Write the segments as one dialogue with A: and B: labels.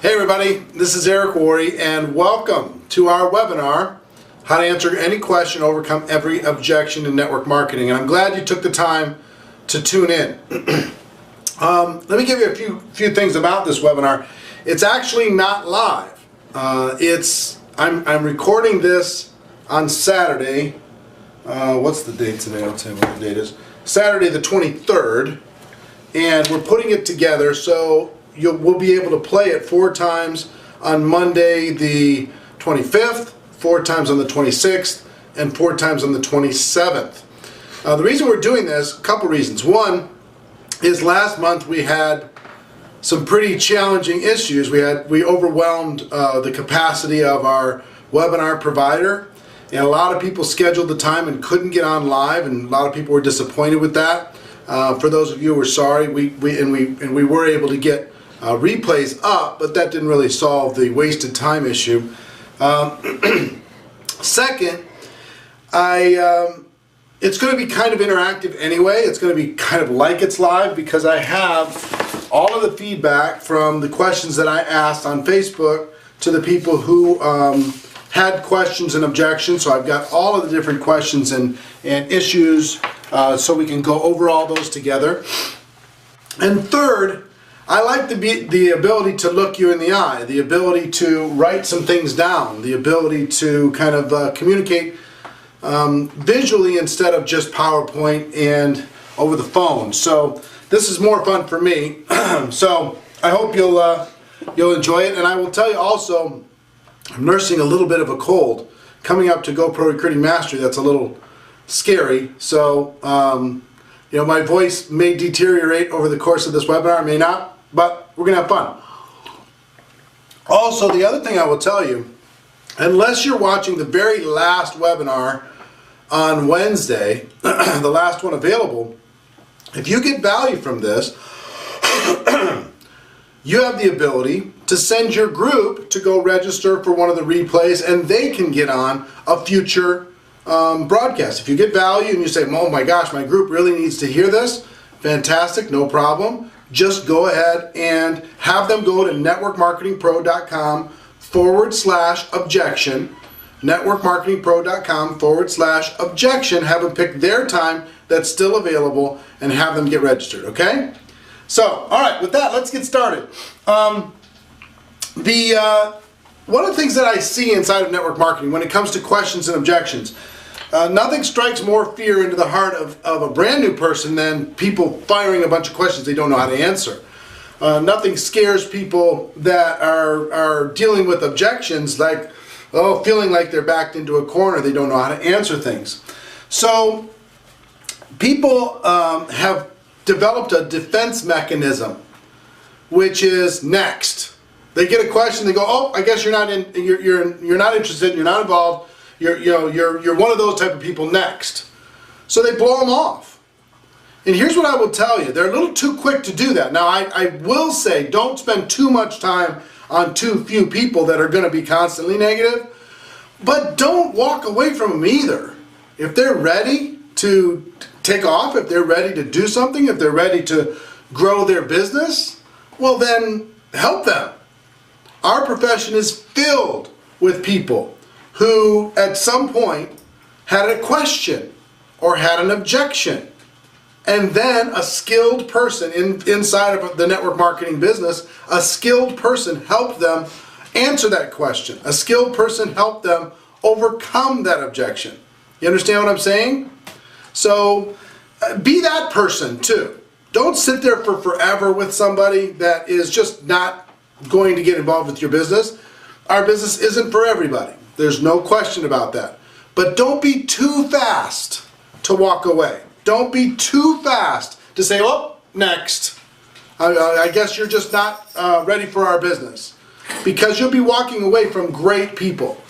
A: Hey everybody, this is Eric Worre and welcome to our webinar, How to Answer Any Question, Overcome Every Objection in Network Marketing. And I'm glad you took the time to tune in. Let me give you a few things about this webinar. It's actually not live. I'm recording this on Saturday. What's the date today? I'll tell you what the date is. Saturday the 23rd. And we're putting it together so we'll be able to play it 4 times on Monday the 25th, 4 times on the 26th, and 4 times on the 27th. The reason we're doing this, a couple reasons. One is last month we had some pretty challenging issues. We overwhelmed the capacity of our webinar provider, and a lot of people scheduled the time and couldn't get on live, and a lot of people were disappointed with that. For those of you who are sorry, we were able to get replays up, but that didn't really solve the wasted time issue. Second, it's going to be kind of interactive anyway. It's going to be kind of like it's live because I have all of the feedback from the questions that I asked on Facebook to the people who had questions and objections. So I've got all of the different questions and issues so we can go over all those together. And third, I like the ability to look you in the eye, the ability to write some things down, the ability to kind of communicate visually instead of just PowerPoint and over the phone. So this is more fun for me. So I hope you'll enjoy it. And I will tell you also, I'm nursing a little bit of a cold. Coming up to GoPro Recruiting Mastery, that's a little scary. So you know, my voice may deteriorate over the course of this webinar, may not. But we're going to have fun. Also, the other thing I will tell you, unless you're watching the very last webinar on Wednesday, the last one available, if you get value from this, you have the ability to send your group to go register for one of the replays and they can get on a future broadcast. If you get value and you say, oh my gosh, my group really needs to hear this, fantastic, no problem. Just go ahead and have them go to networkmarketingpro.com/objection, networkmarketingpro.com/objection, have them pick their time that's still available and have them get registered, okay? So, all right, with that, let's get started. One of the things that I see inside of network marketing when it comes to questions and objections, nothing strikes more fear into the heart of a brand new person than people firing a bunch of questions they don't know how to answer. Nothing scares people that are dealing with objections like, oh, feeling like they're backed into a corner, they don't know how to answer things. So people have developed a defense mechanism, which is next. They get a question, they go, oh, I guess you're not interested, you're not involved. You're one of those type of people, next. So they blow them off. And here's what I will tell you. They're a little too quick to do that. Now, I will say don't spend too much time on too few people that are going to be constantly negative. But don't walk away from them either. If they're ready to take off, if they're ready to do something, if they're ready to grow their business, well then help them. Our profession is filled with people who at some point had a question or had an objection, and then a skilled person inside of the network marketing business, a skilled person helped them answer that question. A skilled person helped them overcome that objection. You understand what I'm saying? So be that person too. Don't sit there for forever with somebody that is just not going to get involved with your business. Our business isn't for everybody. There's no question about that. But don't be too fast to walk away. Don't be too fast to say, oh, next. I guess you're just not ready for our business. Because you'll be walking away from great people.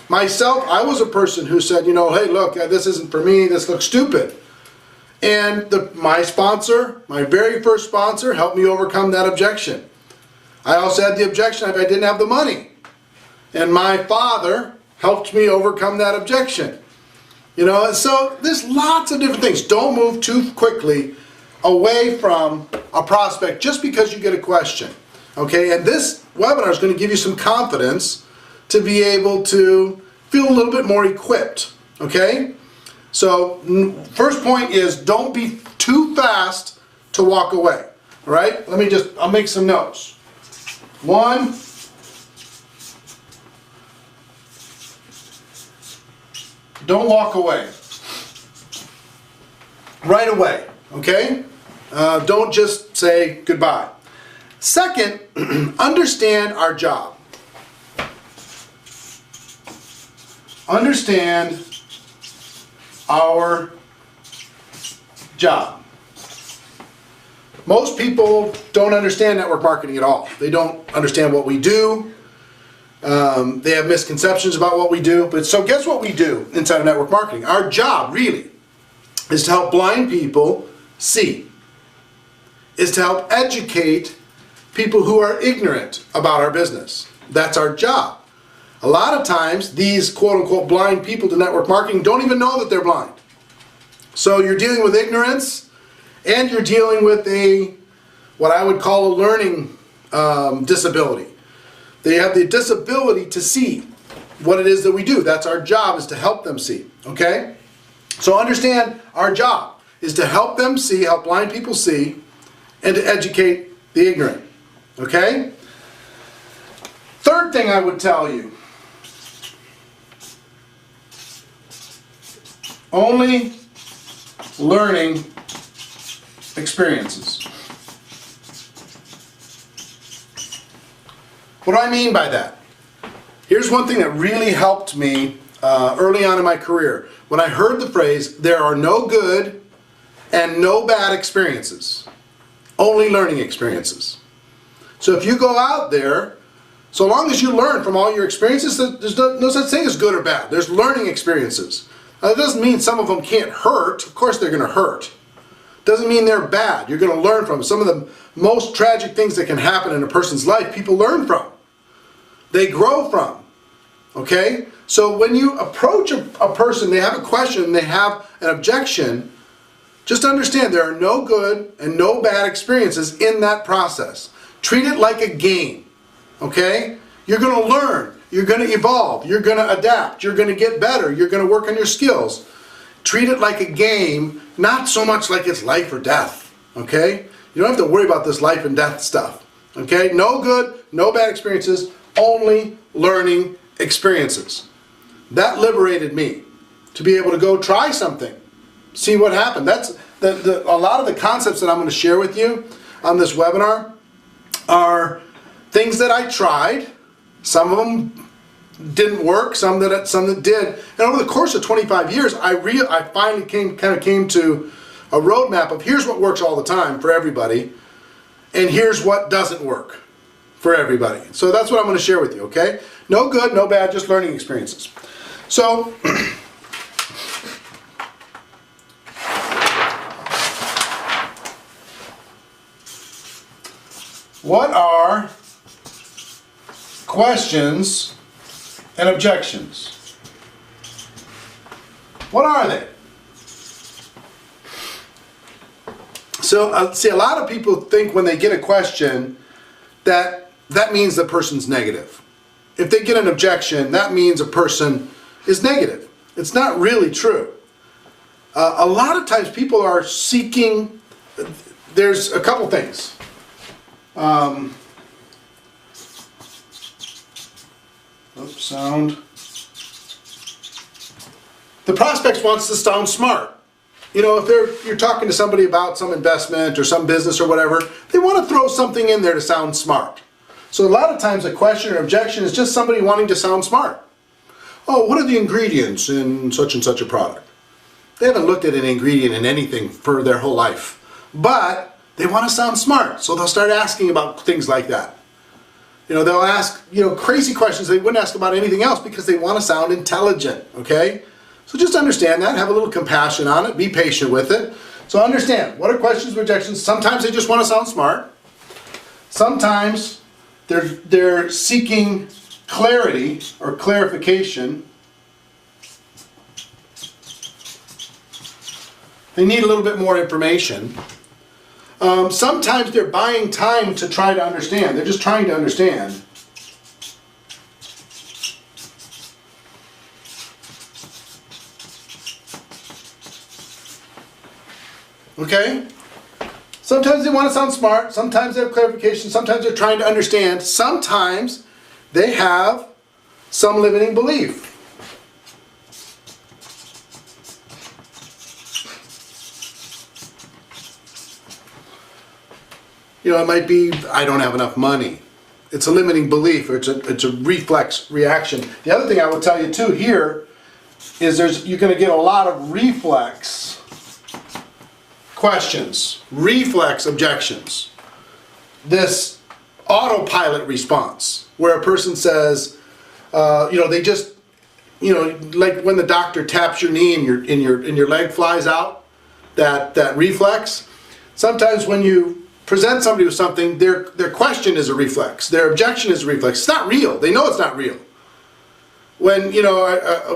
A: Myself, I was a person who said, you know, hey, look, this isn't for me. This looks stupid. And my sponsor, my very first sponsor, helped me overcome that objection. I also had the objection if I didn't have the money. And my father helped me overcome that objection. You know, so there's lots of different things. Don't move too quickly away from a prospect just because you get a question. Okay, and this webinar is going to give you some confidence to be able to feel a little bit more equipped. Okay, so first point is don't be too fast to walk away. All right, I'll make some notes. 1, don't walk away right away. Okay, don't just say goodbye. Second, understand our job. Understand our job. Most people don't understand network marketing at all. They don't understand what we do. They have misconceptions about what we do. But so guess what we do inside of network marketing? Our job really is to help blind people see. Is to help educate people who are ignorant about our business. That's our job. A lot of times these quote-unquote blind people to network marketing don't even know that they're blind. So you're dealing with ignorance, and you're dealing with what I would call a learning disability. They have the disability to see what it is that we do. That's our job, is to help them see. Okay? So understand our job is to help them see, help blind people see, and to educate the ignorant. Okay? Third thing I would tell you, only learning experiences. What do I mean by that? Here's one thing that really helped me early on in my career. When I heard the phrase, there are no good and no bad experiences, only learning experiences. So if you go out there, so long as you learn from all your experiences, there's no such thing as good or bad. There's learning experiences. Now, that doesn't mean some of them can't hurt. Of course they're going to hurt. Doesn't mean they're bad. You're going to learn from them. Some of the most tragic things that can happen in a person's life, people learn from. They grow from. Okay? So when you approach a person, they have a question, they have an objection, just understand there are no good and no bad experiences in that process. Treat it like a game. Okay? You're going to learn. You're going to evolve. You're going to adapt. You're going to get better. You're going to work on your skills. Treat it like a game, not so much like it's life or death. Okay? You don't have to worry about this life and death stuff. Okay? No good, no bad experiences, only learning experiences. That liberated me to be able to go try something, see what happened. That's a lot of the concepts that I'm going to share with you on this webinar are things that I tried. Some of them didn't work, some that did. And over the course of 25 years, I finally came to a roadmap of here's what works all the time for everybody, and here's what doesn't work for everybody. So that's what I'm going to share with you, okay? No good, no bad, just learning experiences. So, what are questions and objections? What are they? So, see, a lot of people think when they get a question that means the person's negative. If they get an objection, that means a person is negative. It's not really true. A lot of times people are seeking, there's a couple things. Sound. The prospect wants to sound smart. You know, if you're talking to somebody about some investment or some business or whatever, they want to throw something in there to sound smart. So a lot of times a question or objection is just somebody wanting to sound smart. Oh, what are the ingredients in such and such a product? They haven't looked at an ingredient in anything for their whole life. But they want to sound smart, so they'll start asking about things like that. You know, they'll ask, crazy questions they wouldn't ask about anything else because they want to sound intelligent, okay? So just understand that, have a little compassion on it, be patient with it. So understand, what are questions and objections? Sometimes they just want to sound smart. Sometimes they're seeking clarity or clarification. They need a little bit more information. Sometimes they're buying time to try to understand. They're just trying to understand. Okay? Sometimes they want to sound smart. Sometimes they have clarification. Sometimes they're trying to understand. Sometimes they have some limiting belief. You know, it might be, I don't have enough money. It's a limiting belief, or it's a reflex reaction. The other thing I will tell you too here is you're going to get a lot of reflex questions, reflex objections. This autopilot response, where a person says, they just, like when the doctor taps your knee and your leg flies out, that reflex. Sometimes when you present somebody with something, their question is a reflex, their objection is a reflex. It's not real. They know it's not real. When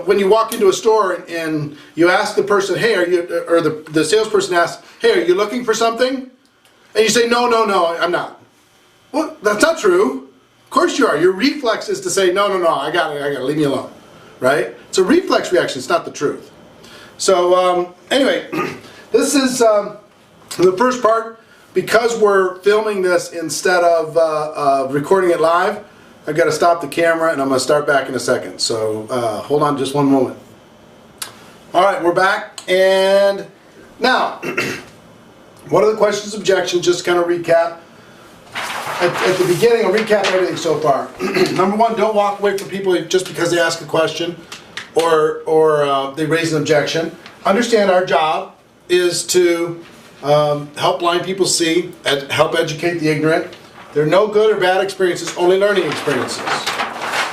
A: when you walk into a store and you ask the person, hey, are you, or the salesperson asks, hey, are you looking for something? And you say, no, I'm not. Well, that's not true. Of course you are. Your reflex is to say, no, I got it, leave me alone, right? It's a reflex reaction. It's not the truth. So anyway, this is the first part. Because we're filming this instead of recording it live, I've got to stop the camera and I'm going to start back in a second. So hold on just one moment. Alright, we're back. And now, what are the questions, objections? Just to kind of recap. At the beginning, I'll recap everything so far. Number one, don't walk away from people just because they ask a question or they raise an objection. Understand our job is to help blind people see, help educate the ignorant. There are no good or bad experiences, only learning experiences.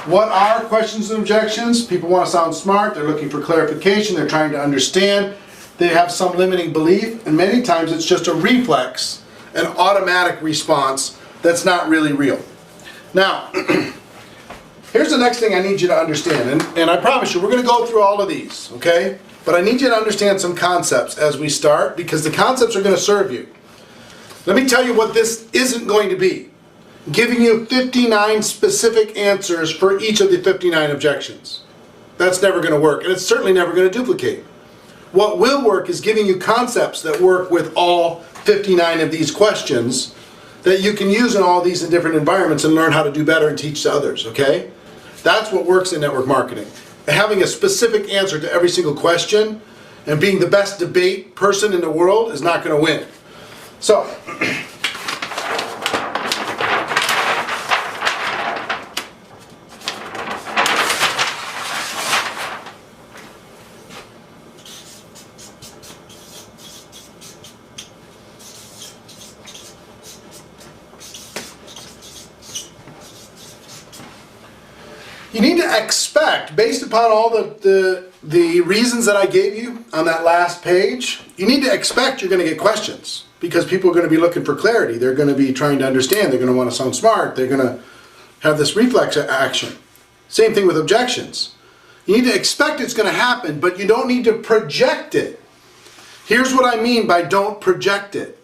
A: What are questions and objections? People want to sound smart, they're looking for clarification, they're trying to understand, they have some limiting belief, and many times it's just a reflex, an automatic response that's not really real. Now, here's the next thing I need you to understand, and I promise you, we're going to go through all of these, okay? But I need you to understand some concepts as we start, because the concepts are going to serve you. Let me tell you what this isn't going to be. Giving you 59 specific answers for each of the 59 objections. That's never going to work, and it's certainly never going to duplicate. What will work is giving you concepts that work with all 59 of these questions that you can use in all these different environments and learn how to do better and teach to others, okay? That's what works in network marketing. Having a specific answer to every single question and being the best debate person in the world is not going to win. So, you need to expect, based upon all the reasons that I gave you on that last page, you need to expect you're going to get questions, because people are going to be looking for clarity. They're going to be trying to understand. They're going to want to sound smart. They're going to have this reflex action. Same thing with objections. You need to expect it's going to happen, but you don't need to project it. Here's what I mean by don't project it.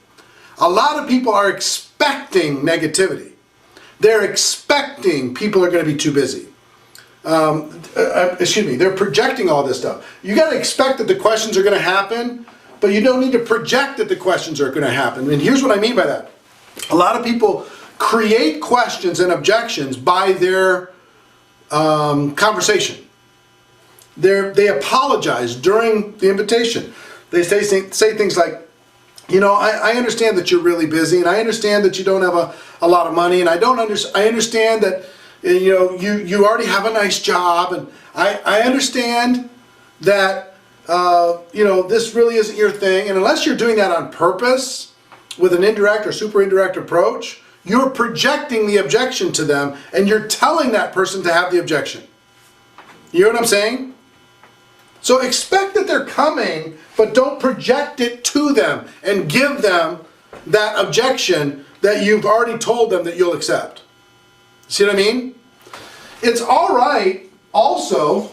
A: A lot of people are expecting negativity. They're expecting people are going to be too busy. They're projecting all this stuff. You got to expect that the questions are going to happen, but you don't need to project that the questions are going to happen. And here's what I mean by that. A lot of people create questions and objections by their conversation. They apologize during the invitation. They say things like, I understand that you're really busy, and I understand that you don't have a lot of money, and I understand that you already have a nice job, and I understand that this really isn't your thing. And unless you're doing that on purpose with an indirect or super indirect approach, you're projecting the objection to them, and you're telling that person to have the objection. You know what I'm saying? So expect that they're coming, but don't project it to them and give them that objection that you've already told them that you'll accept. See what I mean? It's all right also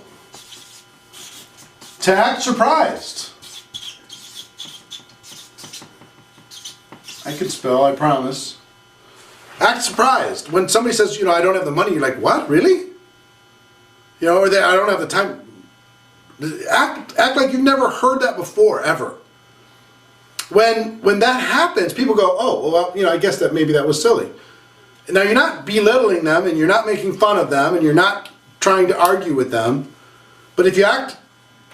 A: to act surprised. I can spell, I promise. Act surprised. When somebody says, I don't have the money, you're like, what, really? Or I don't have the time. Act like you've never heard that before, ever. When that happens, people go, oh, well, I guess maybe that was silly. Now, you're not belittling them, and you're not making fun of them, and you're not trying to argue with them. But if you act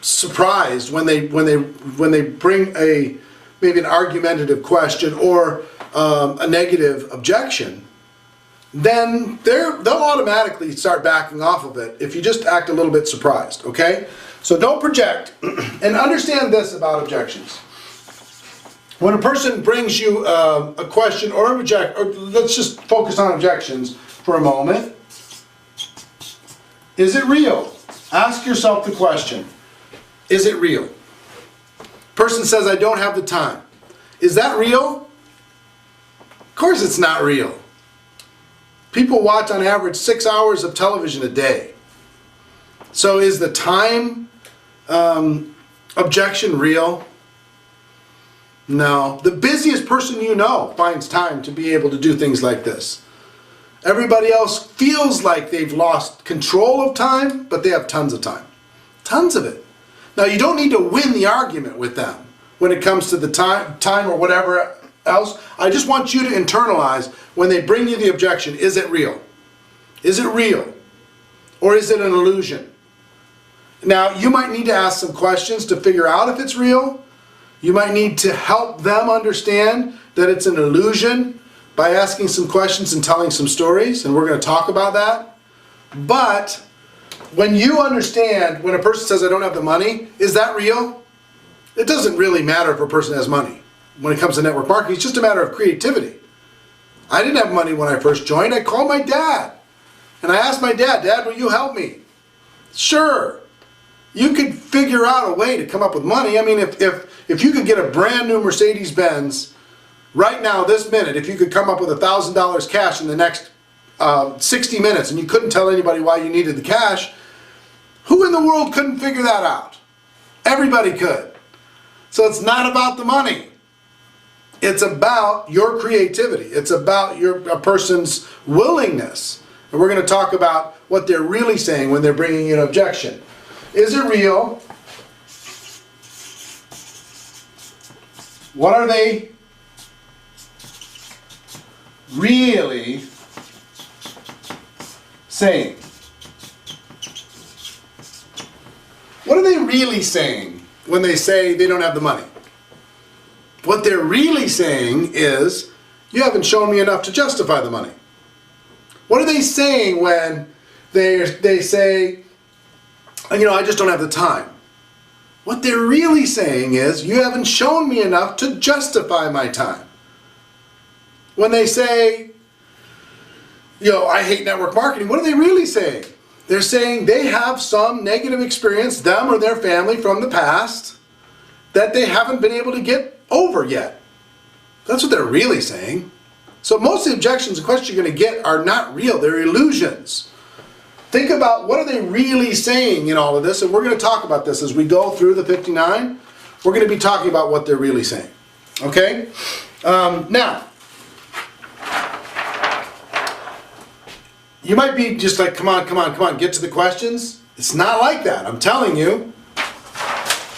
A: surprised when they bring maybe an argumentative question or a negative objection, then they'll automatically start backing off of it if you just act a little bit surprised, okay? So don't project, and understand this about objections. When a person brings you a question or let's just focus on objections for a moment. Is it real? Ask yourself the question, is it real? Person says, I don't have the time. Is that real? Of course it's not real. People watch on average 6 hours of television a day. So is the time objection real? No. The busiest person you know finds time to be able to do things like this. Everybody else feels like they've lost control of time, but they have tons of time. Tons of it. Now, you don't need to win the argument with them when it comes to the time or whatever else. I just want you to internalize when they bring you the objection, is it real? Is it real? Or is it an illusion? Now, you might need to ask some questions to figure out if it's real. You might need to help them understand that it's an illusion by asking some questions and telling some stories, and we're going to talk about that. But when you understand, when a person says, I don't have the money, is that real? It doesn't really matter if a person has money. When it comes to network marketing, it's just a matter of creativity. I didn't have money when I first joined. I called my dad, and I asked my dad, Dad, will you help me? Sure. You could figure out a way to come up with money. I mean, if you could get a brand new Mercedes-Benz right now, this minute, if you could come up with $1,000 cash in the next 60 minutes and you couldn't tell anybody why you needed the cash, who in the world couldn't figure that out? Everybody could. So it's not about the money. It's about your creativity. It's about a person's willingness. And we're going to talk about what they're really saying when they're bringing you an objection. Is it real? What are they really saying? What are they really saying when they say they don't have the money? What they're really saying is, you haven't shown me enough to justify the money. What are they saying when they say, I just don't have the time? What they're really saying is, you haven't shown me enough to justify my time. When they say, I hate network marketing, what are they really saying? They're saying they have some negative experience, them or their family from the past, that they haven't been able to get over yet. That's what they're really saying. So most of the objections and questions you're going to get are not real. They're illusions. Think about what are they really saying in all of this, and we're going to talk about this as we go through the 59. We're going to be talking about what they're really saying. Okay? Now, you might be just like, come on, get to the questions. It's not like that. I'm telling you.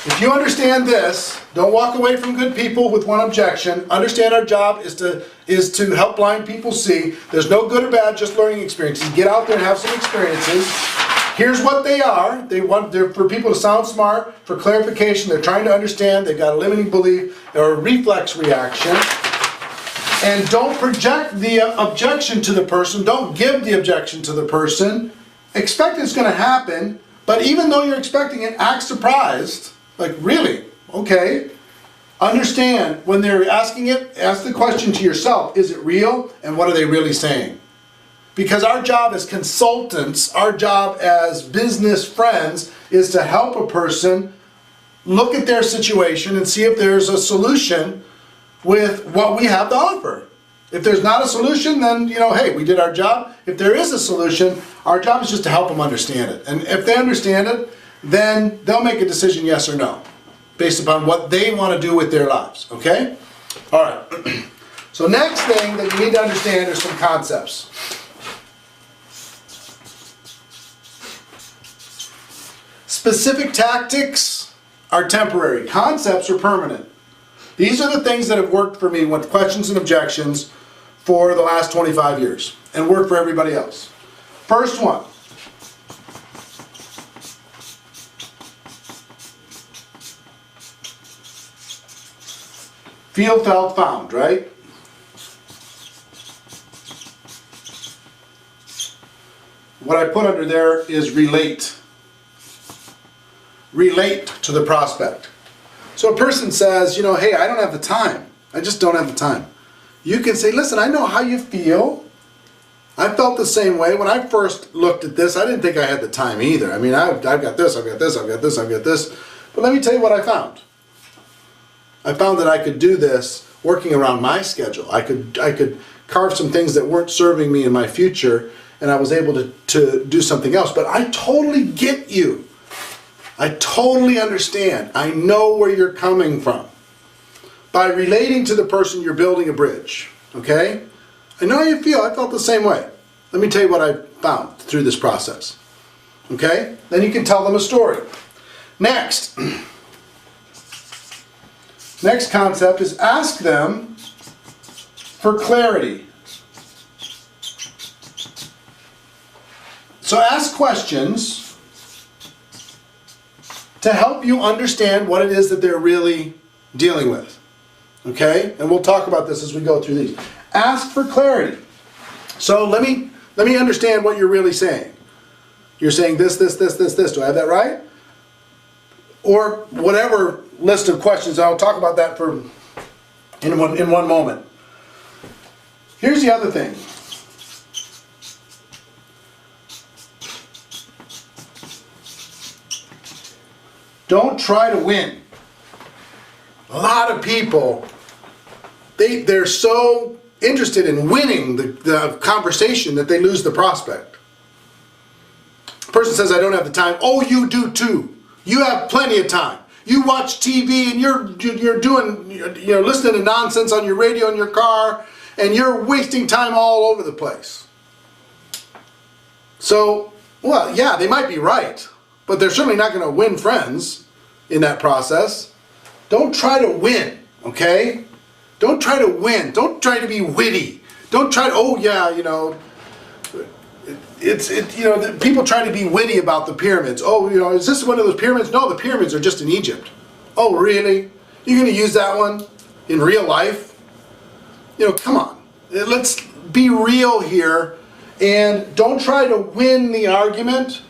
A: If you understand this, don't walk away from good people with one objection. Understand our job is to help blind people see. There's no good or bad, just learning experiences. Get out there and have some experiences. Here's what they are. They're for people to sound smart, for clarification. They're trying to understand. They've got a limiting belief or a reflex reaction. And don't project the objection to the person. Don't give the objection to the person. Expect it's going to happen, but even though you're expecting it, act surprised. Like, really? Okay. Understand, when they're asking it, ask the question to yourself, is it real? And what are they really saying? Because our job as consultants, our job as business friends, is to help a person look at their situation and see if there's a solution with what we have to offer. If there's not a solution, then, hey, we did our job. If there is a solution, our job is just to help them understand it. And if they understand it, then they'll make a decision, yes or no, based upon what they want to do with their lives, okay? All right. So next thing that you need to understand are some concepts. Specific tactics are temporary. Concepts are permanent. These are the things that have worked for me with questions and objections for the last 25 years and work for everybody else. First one. Feel, felt, found, right? What I put under there is relate. Relate to the prospect. So a person says, you know, hey, I don't have the time. I just don't have the time. You can say, listen, I know how you feel. I felt the same way. When I first looked at this, I didn't think I had the time either. I mean, I've got this, I've got this, I've got this, I've got this. But let me tell you what I found. I found that I could do this working around my schedule. I could carve some things that weren't serving me in my future, and I was able to do something else. But I totally get you. I totally understand. I know where you're coming from. By relating to the person, you're building a bridge. Okay? I know how you feel. I felt the same way. Let me tell you what I found through this process. Okay? Then you can tell them a story. Next. Next concept is ask them for clarity. So ask questions to help you understand what it is that they're really dealing with. Okay? And we'll talk about this as we go through these. Ask for clarity. So let me understand what you're really saying. You're saying this, this, this, this, this. Do I have that right? Or whatever list of questions. I'll talk about that in one moment. Here's the other thing. Don't try to win. A lot of people, they're so interested in winning the conversation that they lose the prospect. The person says, I don't have the time. Oh, you do too. You have plenty of time. You watch TV and you're listening to nonsense on your radio in your car, and you're wasting time all over the place. So, well, yeah, they might be right, but they're certainly not going to win friends in that process. Don't try to win, okay? Don't try to win. Don't try to be witty. Don't try to, oh yeah, you know, people try to be witty about the pyramids. Oh, you know, is this one of those pyramids? No, the pyramids are just in Egypt. Oh, really? You're going to use that one in real life? You know, come on. Let's be real here, and don't try to win the argument.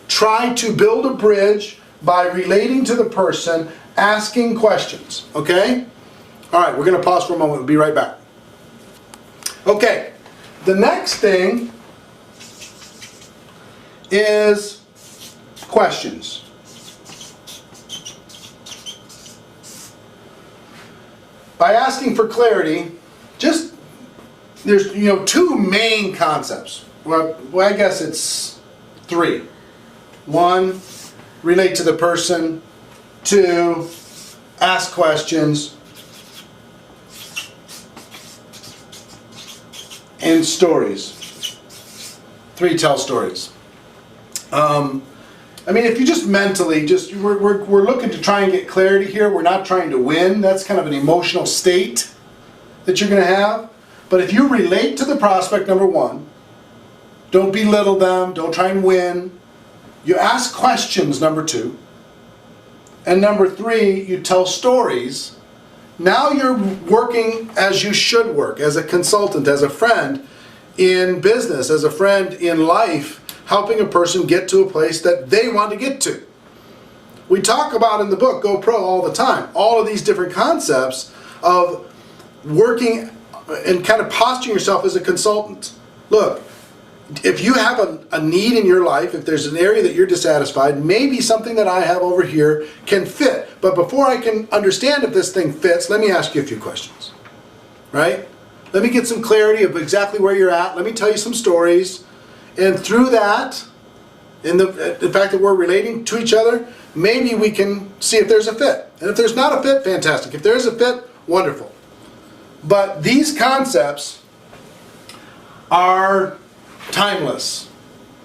A: Try to build a bridge by relating to the person, asking questions, okay? All right, we're going to pause for a moment. We'll be right back. Okay, the next thing is questions. By asking for clarity, there's two main concepts. Well, I guess it's three. One, relate to the person. Two, ask questions. And stories. Three, tell stories. I mean, if you just mentally, we're looking to try and get clarity here. We're not trying to win. That's kind of an emotional state that you're going to have. But if you relate to the prospect, number one, don't belittle them. Don't try and win. You ask questions, number two. And number three, you tell stories. Now you're working as you should work, as a consultant, as a friend in business, as a friend in life, helping a person get to a place that they want to get to. We talk about in the book, Go Pro, all the time, all of these different concepts of working and kind of posturing yourself as a consultant. Look, if you have a need in your life, if there's an area that you're dissatisfied, maybe something that I have over here can fit. But before I can understand if this thing fits, let me ask you a few questions, right? Let me get some clarity of exactly where you're at. Let me tell you some stories. And through that, in the fact that we're relating to each other, maybe we can see if there's a fit. And if there's not a fit, fantastic. If there is a fit, wonderful. But these concepts are timeless.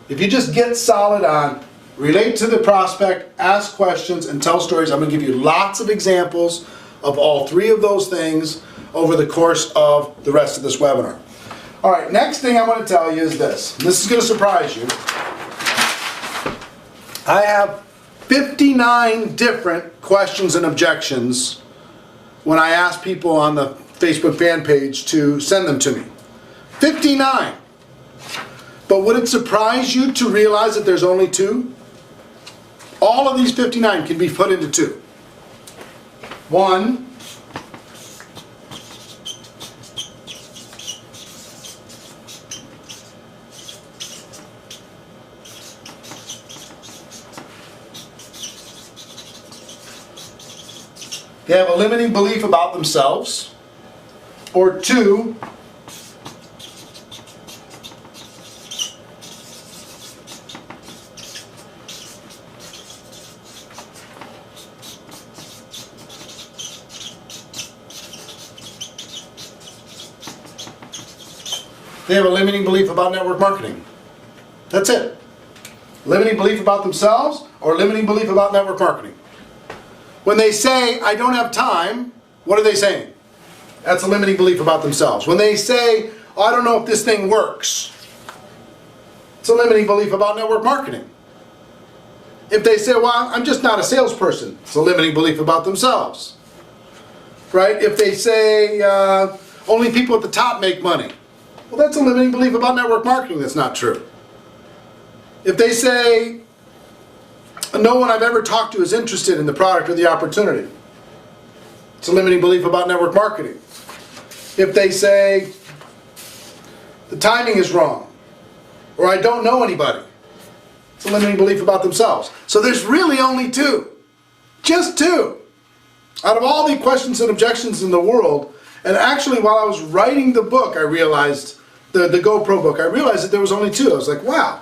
A: If you just get solid on relate to the prospect, ask questions, and tell stories, I'm going to give you lots of examples of all three of those things over the course of the rest of this webinar. All right, next thing I want to tell you is this. This is going to surprise you. I have 59 different questions and objections when I ask people on the Facebook fan page to send them to me. 59. But would it surprise you to realize that there's only 2? All of these 59 can be put into 2. 1, they have a limiting belief about themselves, or 2, they have a limiting belief about network marketing. That's it. Limiting belief about themselves or limiting belief about network marketing. When they say, I don't have time, what are they saying? That's a limiting belief about themselves. When they say, oh, I don't know if this thing works, it's a limiting belief about network marketing. If they say, well, I'm just not a salesperson, it's a limiting belief about themselves. Right? If they say, only people at the top make money, well, that's a limiting belief about network marketing that's not true. If they say, no one I've ever talked to is interested in the product or the opportunity, it's a limiting belief about network marketing. If they say, the timing is wrong, or I don't know anybody, it's a limiting belief about themselves. So there's really only 2. Just 2. Out of all the questions and objections in the world, and actually while I was writing the book, I realized, the GoPro book, I realized that there was only 2. I was like, wow,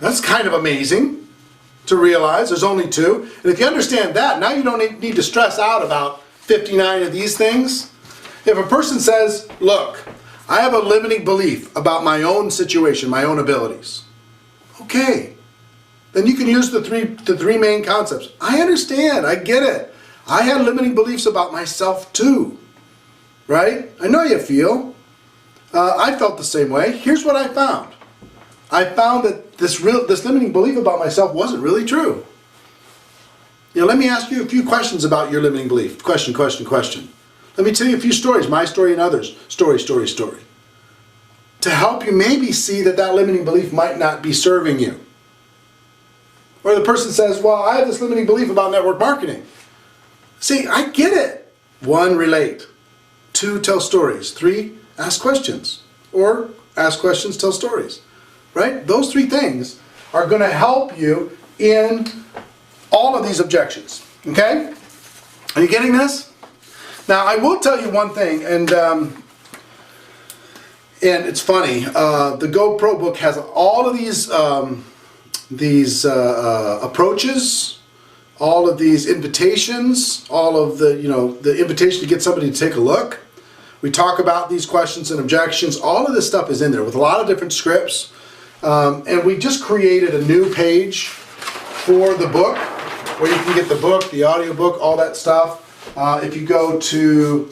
A: that's kind of amazing to realize there's only 2. And if you understand that, now you don't need to stress out about 59 of these things. If a person says, look, I have a limiting belief about my own situation, my own abilities. Okay, then you can use the three main concepts. I understand, I get it. I had limiting beliefs about myself too, right? I know how you feel. I felt the same way. Here's what I found. I found that this limiting belief about myself wasn't really true. You know, let me ask you a few questions about your limiting belief. Question. Let me tell you a few stories, my story and others. Story. To help you maybe see that that limiting belief might not be serving you. Or the person says, well, I have this limiting belief about network marketing. See, I get it. 1, relate. 2, tell stories. 3, ask questions. Or ask questions, tell stories. Right? Those 3 things are going to help you in all of these objections. Okay? Are you getting this? Now, I will tell you one thing, and it's funny. The GoPro book has all of these approaches, all of these invitations, all of the invitation to get somebody to take a look. We talk about these questions and objections. All of this stuff is in there with a lot of different scripts. And we just created a new page for the book where you can get the book, the audio book, all that stuff. If you go to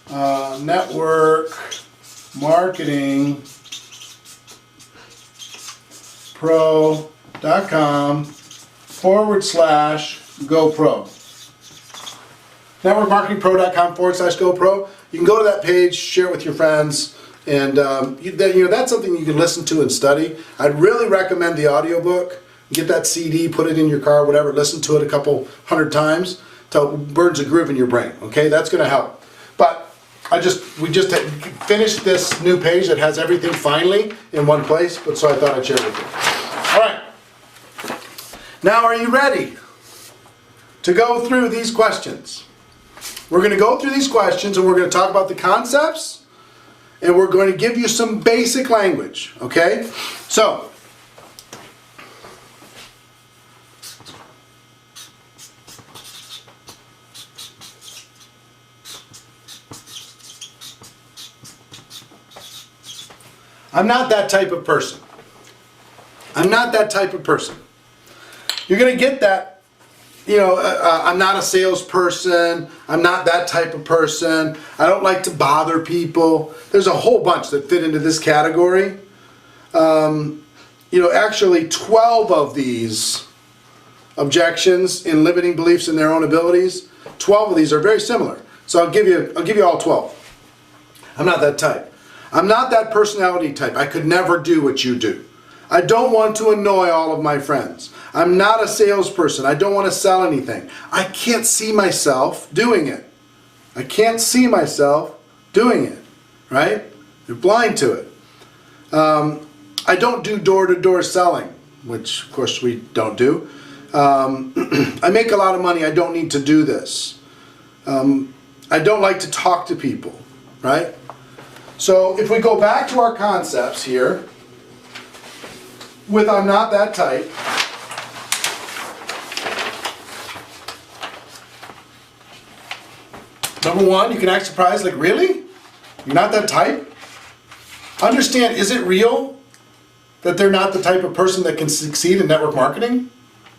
A: networkmarketingpro.com/GoPro. networkmarketingpro.com/GoPro. You can go to that page, share it with your friends, and that's something you can listen to and study. I'd really recommend the audiobook. Get that CD, put it in your car, whatever, listen to it a couple hundred times till it burns a groove in your brain. Okay, that's going to help. But we just finished this new page that has everything finally in one place, but so I thought I'd share it with you. All right. Now, are you ready to go through these questions? We're going to go through these questions and we're going to talk about the concepts and we're going to give you some basic language. Okay? So, I'm not that type of person. I'm not that type of person. You're going to get that, you know, I'm not a salesperson. I'm not that type of person. I don't like to bother people. There's a whole bunch that fit into this category. You know, actually 12 of these objections in limiting beliefs in their own abilities, 12 of these are very similar. So I'll give you all 12. I'm not that type. I'm not that personality type. I could never do what you do. I don't want to annoy all of my friends. I'm not a salesperson. I don't want to sell anything. I can't see myself doing it. I can't see myself doing it, right? You're blind to it. I don't do door-to-door selling, which of course we don't do. I make a lot of money. I don't need to do this. I don't like to talk to people, right? So if we go back to our concepts here, with I'm not that type, number one, you can act surprised, like, really? You're not that type? Understand, is it real that they're not the type of person that can succeed in network marketing?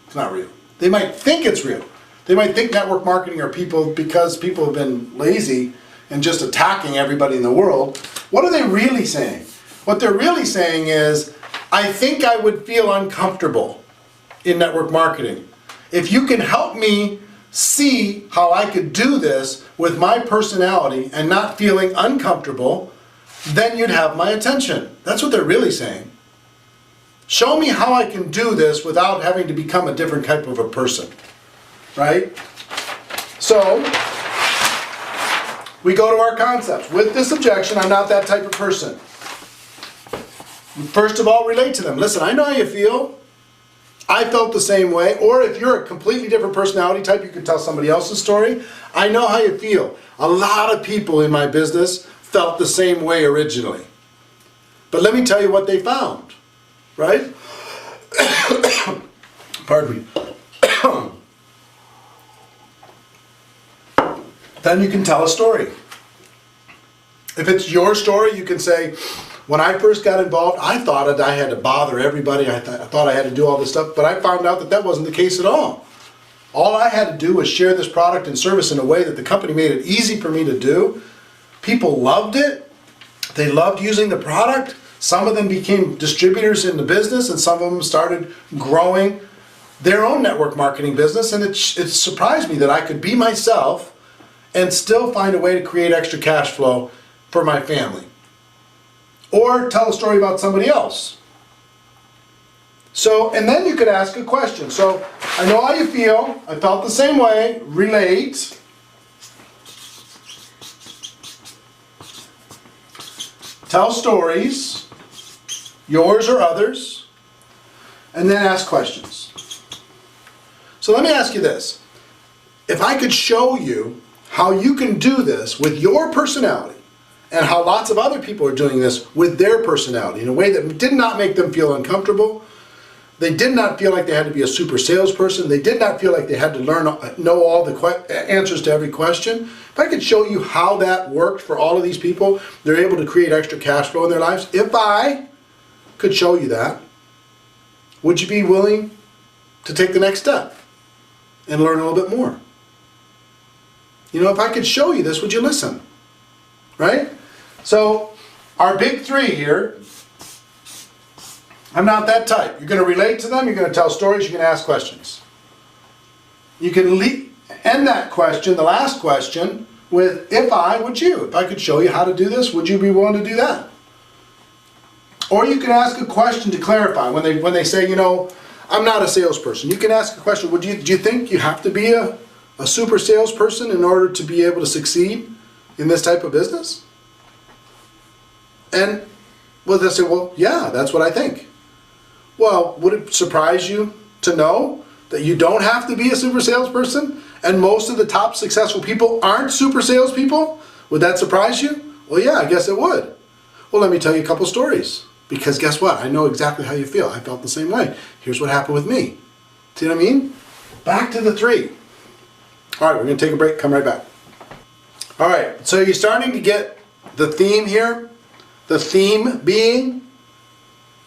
A: It's not real. They might think it's real. They might think network marketing are people because people have been lazy and just attacking everybody in the world. What are they really saying? What they're really saying is, I think I would feel uncomfortable in network marketing. If you can help me see how I could do this with my personality and not feeling uncomfortable, then you'd have my attention. That's what they're really saying. Show me how I can do this without having to become a different type of a person, right? So, we go to our concepts. With this objection, I'm not that type of person. First of all, relate to them. Listen, I know how you feel. I felt the same way. Or if you're a completely different personality type, you can tell somebody else's story. I know how you feel. A lot of people in my business felt the same way originally. But let me tell you what they found, right? Pardon me. Then you can tell a story. If it's your story, you can say, when I first got involved, I thought that I had to bother everybody. I thought I had to do all this stuff, but I found out that that wasn't the case at all. All I had to do was share this product and service in a way that the company made it easy for me to do. People loved it. They loved using the product. Some of them became distributors in the business, and some of them started growing their own network marketing business, and it surprised me that I could be myself and still find a way to create extra cash flow for my family. Or tell a story about somebody else. So, and then you could ask a question. So, I know how you feel. I felt the same way. Relate. Tell stories, yours or others, and then ask questions. So let me ask you this. If I could show you how you can do this with your personality, and how lots of other people are doing this with their personality in a way that did not make them feel uncomfortable. They did not feel like they had to be a super salesperson. They did not feel like they had to know all the answers to every question. If I could show you how that worked for all of these people, they're able to create extra cash flow in their lives. If I could show you that, would you be willing to take the next step and learn a little bit more? You know, if I could show you this, would you listen? Right? So, our big three here, I'm not that type. You're going to relate to them, you're going to tell stories, you're going to ask questions. You can end that question, the last question, with if I, would you? If I could show you how to do this, would you be willing to do that? Or you can ask a question to clarify. When they say, you know, I'm not a salesperson, you can ask a question, do you think you have to be a super salesperson in order to be able to succeed in this type of business? And well, they say, well, yeah, that's what I think. Well, would it surprise you to know that you don't have to be a super salesperson and most of the top successful people aren't super salespeople? Would that surprise you? Well, yeah, I guess it would. Well, let me tell you a couple stories, because guess what? I know exactly how you feel. I felt the same way. Here's what happened with me. See what I mean? Back to the three. All right, we're going to take a break, come right back. All right, so you're starting to get the theme here. The theme being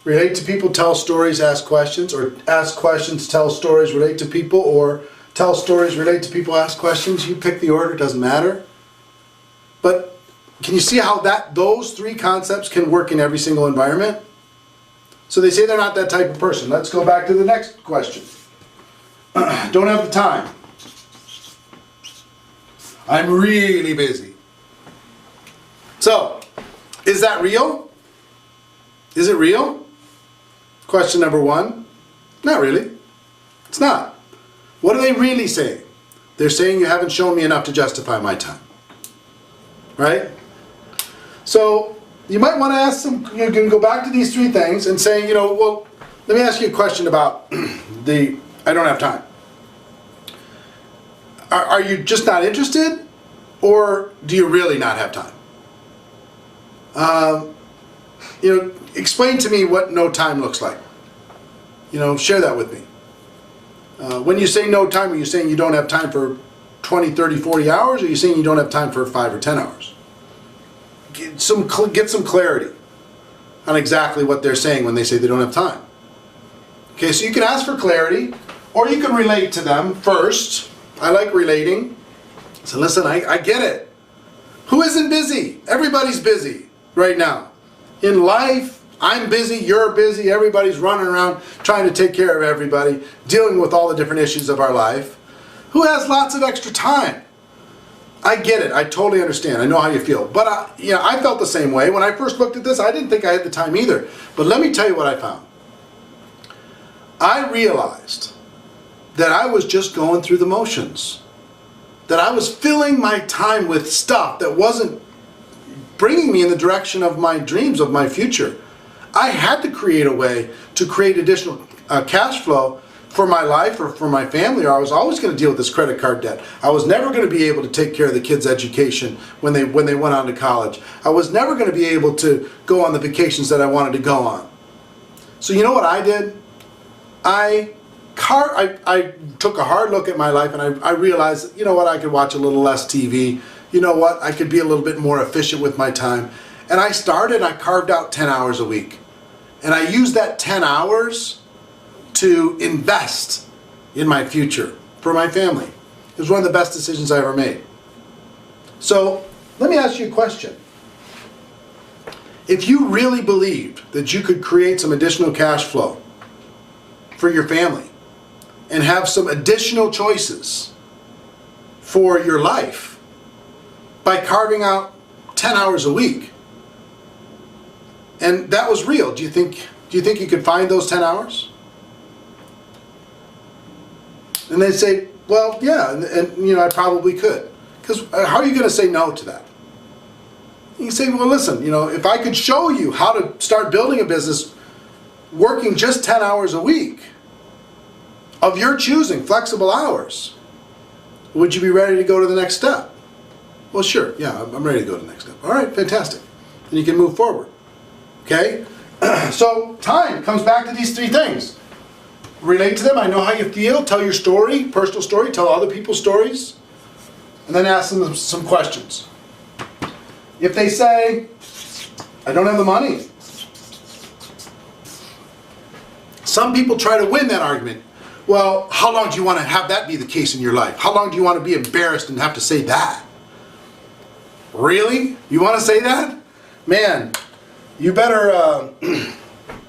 A: relate to people, tell stories, ask questions, or ask questions, tell stories, relate to people, or tell stories, relate to people, ask questions. You pick the order, it doesn't matter. But can you see how those three concepts can work in every single environment? So they say they're not that type of person. Let's go back to the next question. Don't have the time. I'm really busy. So, is that real? Is it real? Question number one. Not really. It's not. What are they really saying? They're saying you haven't shown me enough to justify my time. Right? So, you might want to ask them, you can go back to these three things and say, you know, well, let me ask you a question about I don't have time. Are you just not interested, or do you really not have time? You know, explain to me what no time looks like. You know, share that with me. When you say no time, are you saying you don't have time for 20, 30, 40 hours, or are you saying you don't have time for 5 or 10 hours? Get some clarity on exactly what they're saying when they say they don't have time. Okay, so you can ask for clarity, or you can relate to them first. I like relating. So listen, I get it. Who isn't busy? Everybody's busy right now. In life, I'm busy, you're busy, everybody's running around trying to take care of everybody, dealing with all the different issues of our life. Who has lots of extra time? I get it. I totally understand. I know how you feel. But you know, I felt the same way. When I first looked at this, I didn't think I had the time either. But let me tell you what I found. I realized that I was just going through the motions. That I was filling my time with stuff that wasn't bringing me in the direction of my dreams, of my future. I had to create a way to create additional cash flow for my life or for my family, or I was always going to deal with this credit card debt. I was never going to be able to take care of the kids' education when they went on to college. I was never going to be able to go on the vacations that I wanted to go on. So you know what I did? I took a hard look at my life, and I realized, you know what, I could watch a little less TV. You know what, I could be a little bit more efficient with my time. And I carved out 10 hours a week. And I used that 10 hours to invest in my future for my family. It was one of the best decisions I ever made. So let me ask you a question. If you really believed that you could create some additional cash flow for your family and have some additional choices for your life by carving out 10 hours a week, and that was real, do you think you could find those 10 hours? And they say, well, yeah, and you know, I probably could. Because how are you going to say no to that? You can say, well, listen, you know, if I could show you how to start building a business working just 10 hours a week of your choosing, flexible hours, would you be ready to go to the next step? Well, sure, yeah, I'm ready to go to the next step. All right, fantastic. And you can move forward. Okay? So time comes back to these three things. Relate to them, I know how you feel, tell your story, personal story, tell other people's stories, and then ask them some questions. If they say, I don't have the money, some people try to win that argument. Well, how long do you want to have that be the case in your life? How long do you want to be embarrassed and have to say that? Really? You want to say that? Man, you better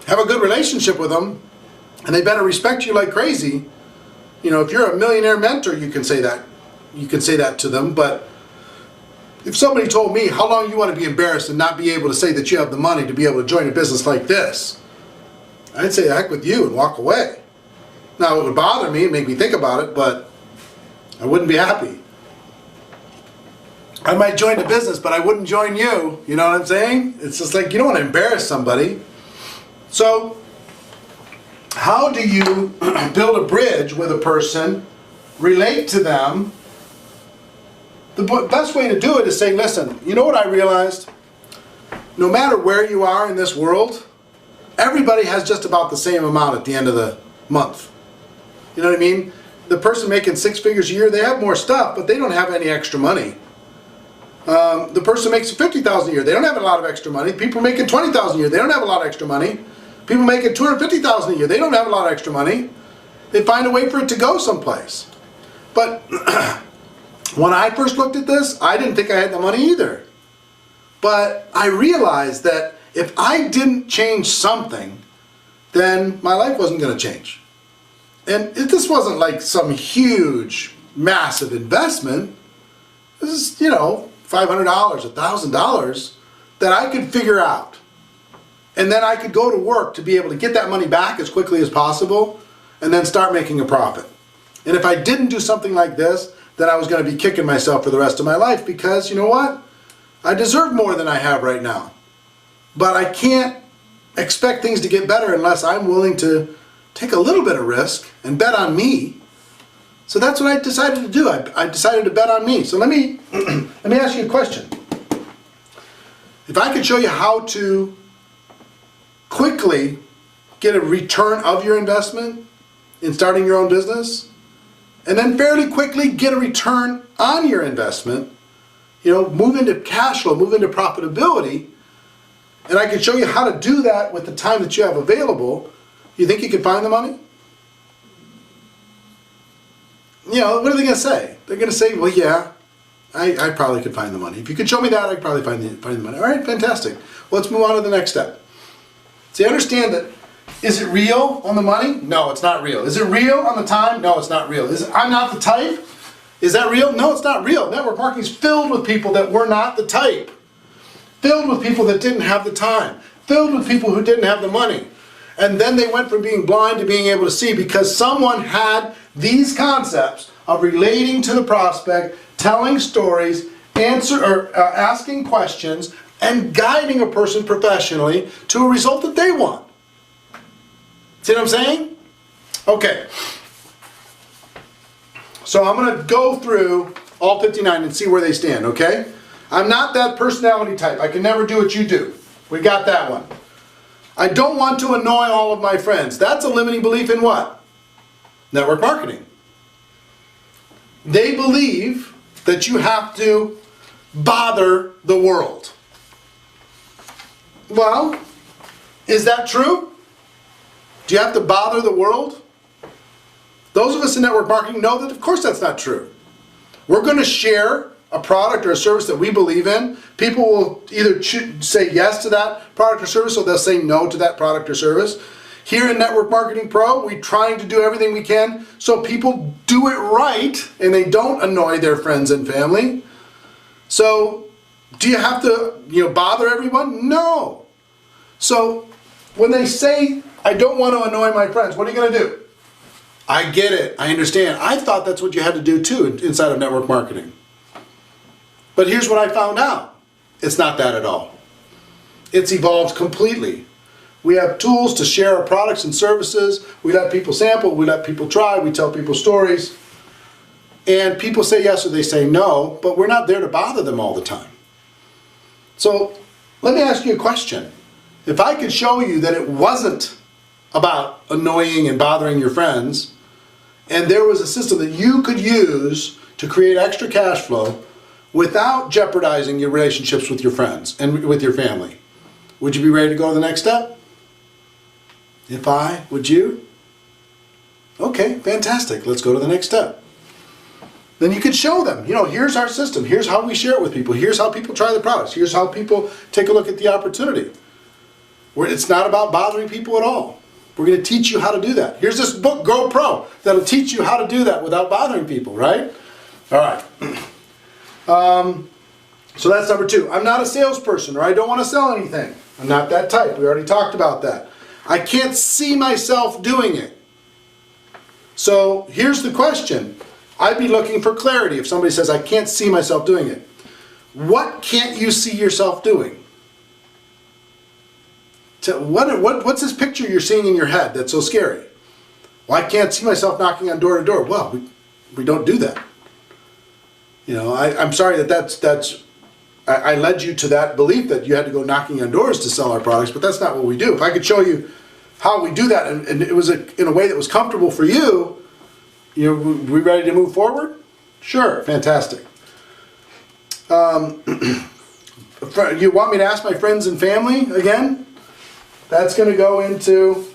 A: have a good relationship with them, and they better respect you like crazy. You know, if you're a millionaire mentor, you can say that. You can say that to them. But if somebody told me, how long you want to be embarrassed and not be able to say that you have the money to be able to join a business like this, I'd say, heck with you, and walk away. Now, it would bother me and make me think about it, but I wouldn't be happy. I might join the business, but I wouldn't join you. You know what I'm saying? It's just like, you don't want to embarrass somebody. So, how do you build a bridge with a person, relate to them? The best way to do it is say, listen, you know what I realized? No matter where you are in this world, everybody has just about the same amount at the end of the month. You know what I mean? The person making 6 figures a year, they have more stuff, but they don't have any extra money. The person makes $50,000 a year, they don't have a lot of extra money. People making $20,000 a year, they don't have a lot of extra money. People making $250,000 a year, they don't have a lot of extra money. They find a way for it to go someplace. But when I first looked at this, I didn't think I had the money either. But I realized that if I didn't change something, then my life wasn't going to change. And this wasn't like some huge, massive investment. This is, you know, $500, $1,000 that I could figure out. And then I could go to work to be able to get that money back as quickly as possible and then start making a profit. And if I didn't do something like this, then I was going to be kicking myself for the rest of my life because, you know what? I deserve more than I have right now. But I can't expect things to get better unless I'm willing to take a little bit of risk and bet on me. So that's what I decided to do. I decided to bet on me. So let me ask you a question. If I could show you how to quickly get a return of your investment in starting your own business, and then fairly quickly get a return on your investment, you know, move into cash flow, move into profitability, and I can show you how to do that with the time that you have available, you think you could find the money? You know, what are they going to say? They're going to say, well, yeah, I probably could find the money. If you could show me that, I could probably find the money. All right, fantastic. Well, let's move on to the next step. So you understand that, is it real on the money? No, it's not real. Is it real on the time? No, it's not real. I'm not the type? Is that real? No, it's not real. Network marketing is filled with people that were not the type. Filled with people that didn't have the time. Filled with people who didn't have the money. And then they went from being blind to being able to see because someone had these concepts of relating to the prospect, telling stories, asking questions, and guiding a person professionally to a result that they want. See what I'm saying? Okay. So I'm going to go through all 59 and see where they stand, okay? I'm not that personality type. I can never do what you do. We got that one. I don't want to annoy all of my friends. That's a limiting belief in what? Network marketing. They believe that you have to bother the world. Well, is that true? Do you have to bother the world? Those of us in network marketing know that of course that's not true. We're going to share a product or a service that we believe in. People will either say yes to that product or service or they'll say no to that product or service. Here in Network Marketing Pro, we're trying to do everything we can so people do it right and they don't annoy their friends and family. So do you have to, bother everyone? No. So when they say, I don't want to annoy my friends, what are you going to do? I get it. I understand. I thought that's what you had to do too inside of network marketing. But here's what I found out. It's not that at all. It's evolved completely. We have tools to share our products and services. We let people sample. We let people try. We tell people stories. And people say yes or they say no, but we're not there to bother them all the time. So let me ask you a question. If I could show you that it wasn't about annoying and bothering your friends, and there was a system that you could use to create extra cash flow without jeopardizing your relationships with your friends and with your family, would you be ready to go to the next step? Would you? Okay, fantastic. Let's go to the next step. Then you could show them, here's our system. Here's how we share it with people. Here's how people try the products. Here's how people take a look at the opportunity. It's not about bothering people at all. We're going to teach you how to do that. Here's this book, Go Pro, that'll teach you how to do that without bothering people, right? All right. So that's number 2. I'm not a salesperson, or I don't want to sell anything. I'm not that type. We already talked about that. I can't see myself doing it. So here's the question. I'd be looking for clarity if somebody says, I can't see myself doing it. What can't you see yourself doing? What's this picture you're seeing in your head that's so scary? Well, I can't see myself knocking on door to door. Well, we don't do that. I'm sorry that I led you to that belief that you had to go knocking on doors to sell our products, but that's not what we do. If I could show you how we do that and it was in a way that was comfortable for you, we ready to move forward? Sure, fantastic. You want me to ask my friends and family again? That's going to go into,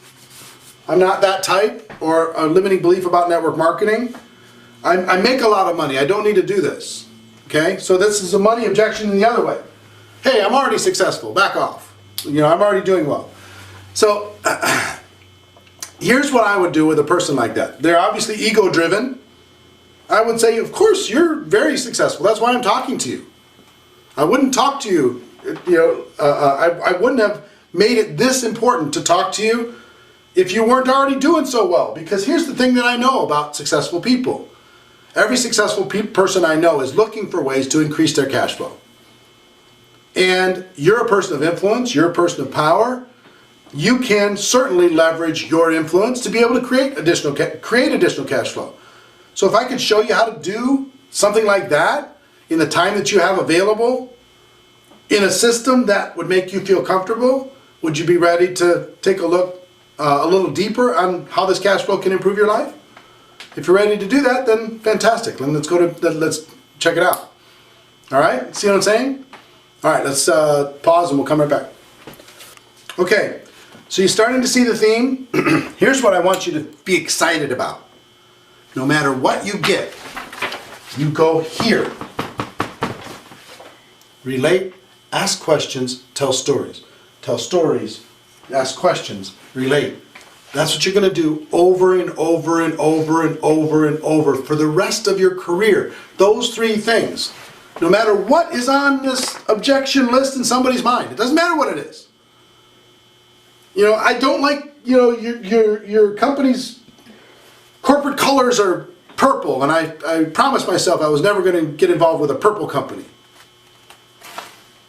A: I'm not that type, or a limiting belief about network marketing. I make a lot of money. I don't need to do this. Okay? So this is a money objection in the other way. Hey, I'm already successful. Back off. You know, I'm already doing well. So here's what I would do with a person like that. They're obviously ego-driven. I would say, of course, you're very successful. That's why I'm talking to you. I wouldn't talk to you, I wouldn't have made it this important to talk to you if you weren't already doing so well. Because here's the thing that I know about successful people. Every successful person I know is looking for ways to increase their cash flow. And you're a person of influence, you're a person of power. You can certainly leverage your influence to be able to create additional cash flow. So if I could show you how to do something like that in the time that you have available, in a system that would make you feel comfortable, would you be ready to take a look a little deeper on how this cash flow can improve your life? If you're ready to do that, then fantastic. Then let's check it out. All right, see what I'm saying? All right, let's pause and we'll come right back. Okay, so you're starting to see the theme. Here's what I want you to be excited about. No matter what you get, you go here. Relate, ask questions, tell stories. Tell stories, ask questions, relate. That's what you're going to do over and over and over and over and over for the rest of your career. Those three things. No matter what is on this objection list in somebody's mind. It doesn't matter what it is. You know, I don't like, you know, your company's corporate colors are purple, and I promised myself I was never going to get involved with a purple company.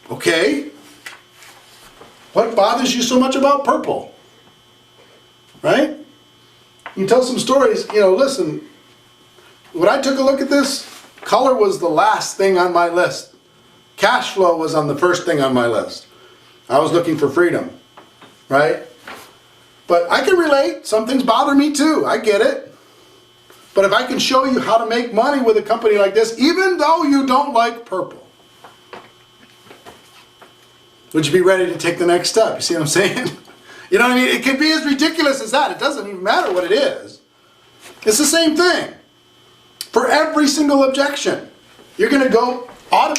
A: Okay. What bothers you so much about purple? Right? You tell some stories, you know, listen, when I took a look at this, color was the last thing on my list. Cash flow was on the first thing on my list. I was looking for freedom, right? But I can relate. Some things bother me too. I get it. But if I can show you how to make money with a company like this, even though you don't like purple, would you be ready to take the next step? You see what I'm saying? You know what I mean? It can be as ridiculous as that. It doesn't even matter what it is. It's the same thing. For every single objection, you're going to go,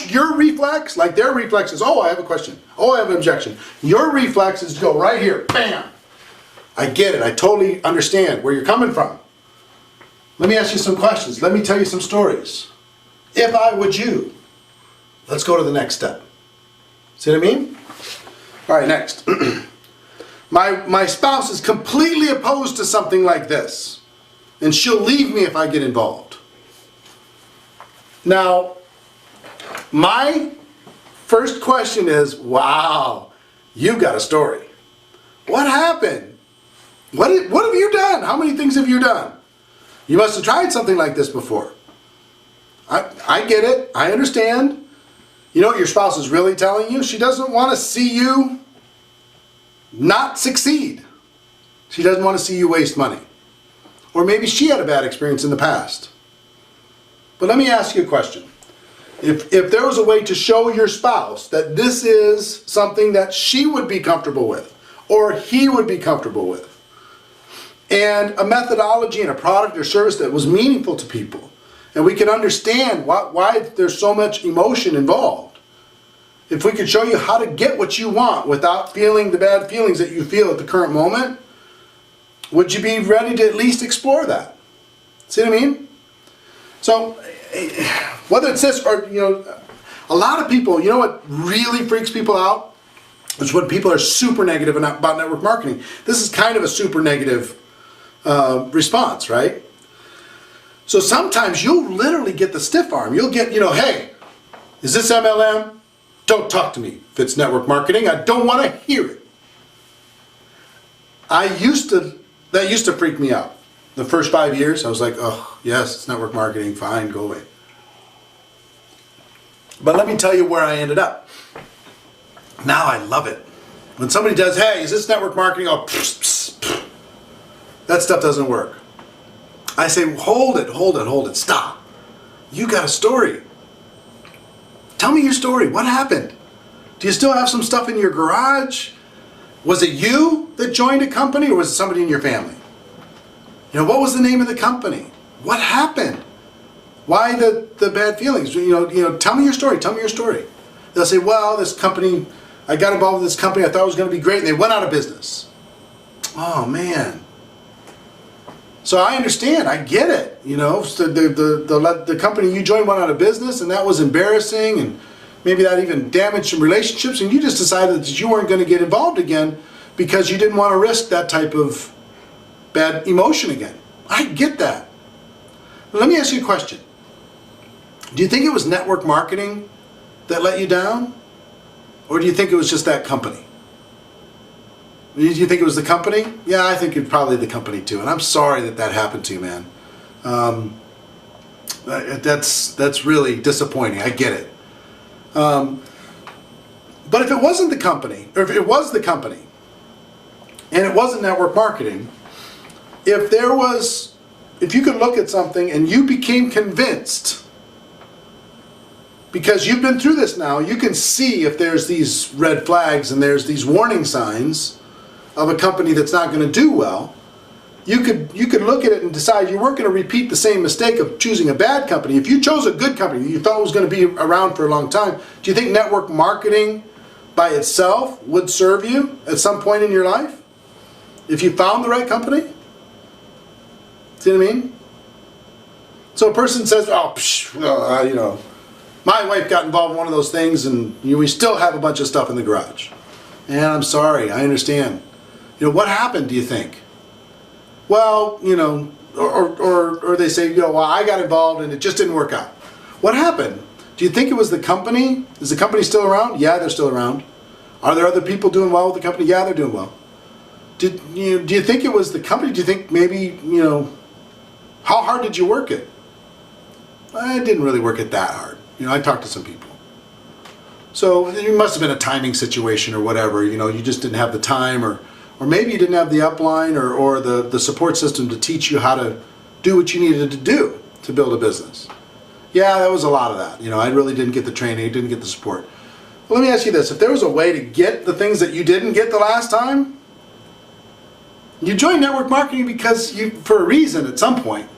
A: your reflex, like their reflex is, oh, I have a question. Oh, I have an objection. Your reflex is to go right here. Bam! I get it. I totally understand where you're coming from. Let me ask you some questions. Let me tell you some stories. If I would you, let's go to the next step. See what I mean? All right, next. My spouse is completely opposed to something like this, and she'll leave me if I get involved. Now, my first question is, wow, you've got a story. What happened? What have you done? How many things have you done? You must have tried something like this before. I get it. I understand. You know what your spouse is really telling you? She doesn't want to see you not succeed. She doesn't want to see you waste money. Or maybe she had a bad experience in the past. But let me ask you a question. If there was a way to show your spouse that this is something that she would be comfortable with, or he would be comfortable with, and a methodology and a product or service that was meaningful to people, and we can understand why there's so much emotion involved, if we could show you how to get what you want without feeling the bad feelings that you feel at the current moment, would you be ready to at least explore that? See what I mean? So, whether it's this or, you know, a lot of people, you know what really freaks people out? Is when people are super negative about network marketing. This is kind of a super negative response, right? So sometimes you'll literally get the stiff arm. You'll get, you know, hey, is this MLM? Don't talk to me if it's network marketing. I don't want to hear it. That used to freak me out. The first 5 years, I was like, oh, yes, it's network marketing, fine, go away. But let me tell you where I ended up. Now I love it. When somebody does, hey, is this network marketing? Oh, pss, pss, pss. That stuff doesn't work. I say, hold it, stop. You got a story. Tell me your story. What happened? Do you still have some stuff in your garage? Was it you that joined a company, or was it somebody in your family? You know, what was the name of the company? What happened? Why the bad feelings? You know, tell me your story. Tell me your story. They'll say, well, this company, I got involved with this company, I thought it was going to be great, and they went out of business. Oh, man. So I understand. I get it. You know, so the company you joined went out of business, and that was embarrassing, and maybe that even damaged some relationships, and you just decided that you weren't going to get involved again because you didn't want to risk that type of bad emotion again. I get that. But let me ask you a question. Do you think it was network marketing that let you down? Or do you think it was just that company? Do you think it was the company? Yeah, I think it's probably the company too. And I'm sorry that that happened to you, man. That's really disappointing. I get it. But if it wasn't the company, or if it was the company, and it wasn't network marketing, if you could look at something and you became convinced, because you've been through this now, you can see if there's these red flags and there's these warning signs of a company that's not going to do well, you could look at it and decide you weren't going to repeat the same mistake of choosing a bad company. If you chose a good company you thought was going to be around for a long time, do you think network marketing by itself would serve you at some point in your life? If you found the right company? See what I mean? So a person says, oh, you know, my wife got involved in one of those things, and we still have a bunch of stuff in the garage. And I'm sorry, I understand. You know, what happened, do you think? Well, you know, or they say, you know, well, I got involved and it just didn't work out. What happened? Do you think it was the company? Is the company still around? Yeah, they're still around. Are there other people doing well with the company? Yeah, they're doing well. Do you think it was the company? Do you think maybe, you know, how hard did you work it? I didn't really work it that hard. You know, I talked to some people. So it must have been a timing situation or whatever. You know, you just didn't have the time, or maybe you didn't have the upline or the support system to teach you how to do what you needed to do to build a business. Yeah, that was a lot of that. You know, I really didn't get the training, didn't get the support. Well, let me ask you this. If there was a way to get the things that you didn't get the last time, you joined network marketing because for a reason at some point.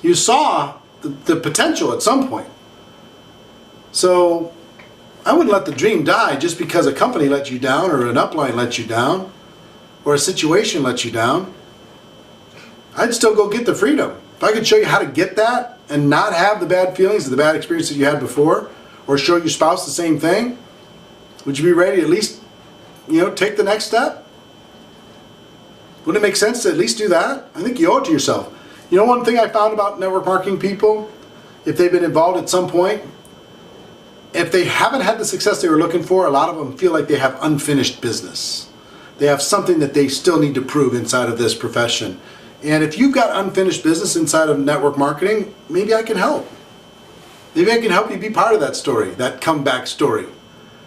A: You saw the potential at some point. So I wouldn't let the dream die just because a company let you down, or an upline let you down, or a situation let you down. I'd still go get the freedom. If I could show you how to get that and not have the bad feelings or the bad experiences you had before, or show your spouse the same thing, would you be ready to at least, you know, take the next step? Wouldn't it make sense to at least do that? I think you owe it to yourself. You know, one thing I found about network marketing people, if they've been involved at some point, if they haven't had the success they were looking for, a lot of them feel like they have unfinished business. They have something that they still need to prove inside of this profession. And if you've got unfinished business inside of network marketing, maybe I can help. Maybe I can help you be part of that story, that comeback story,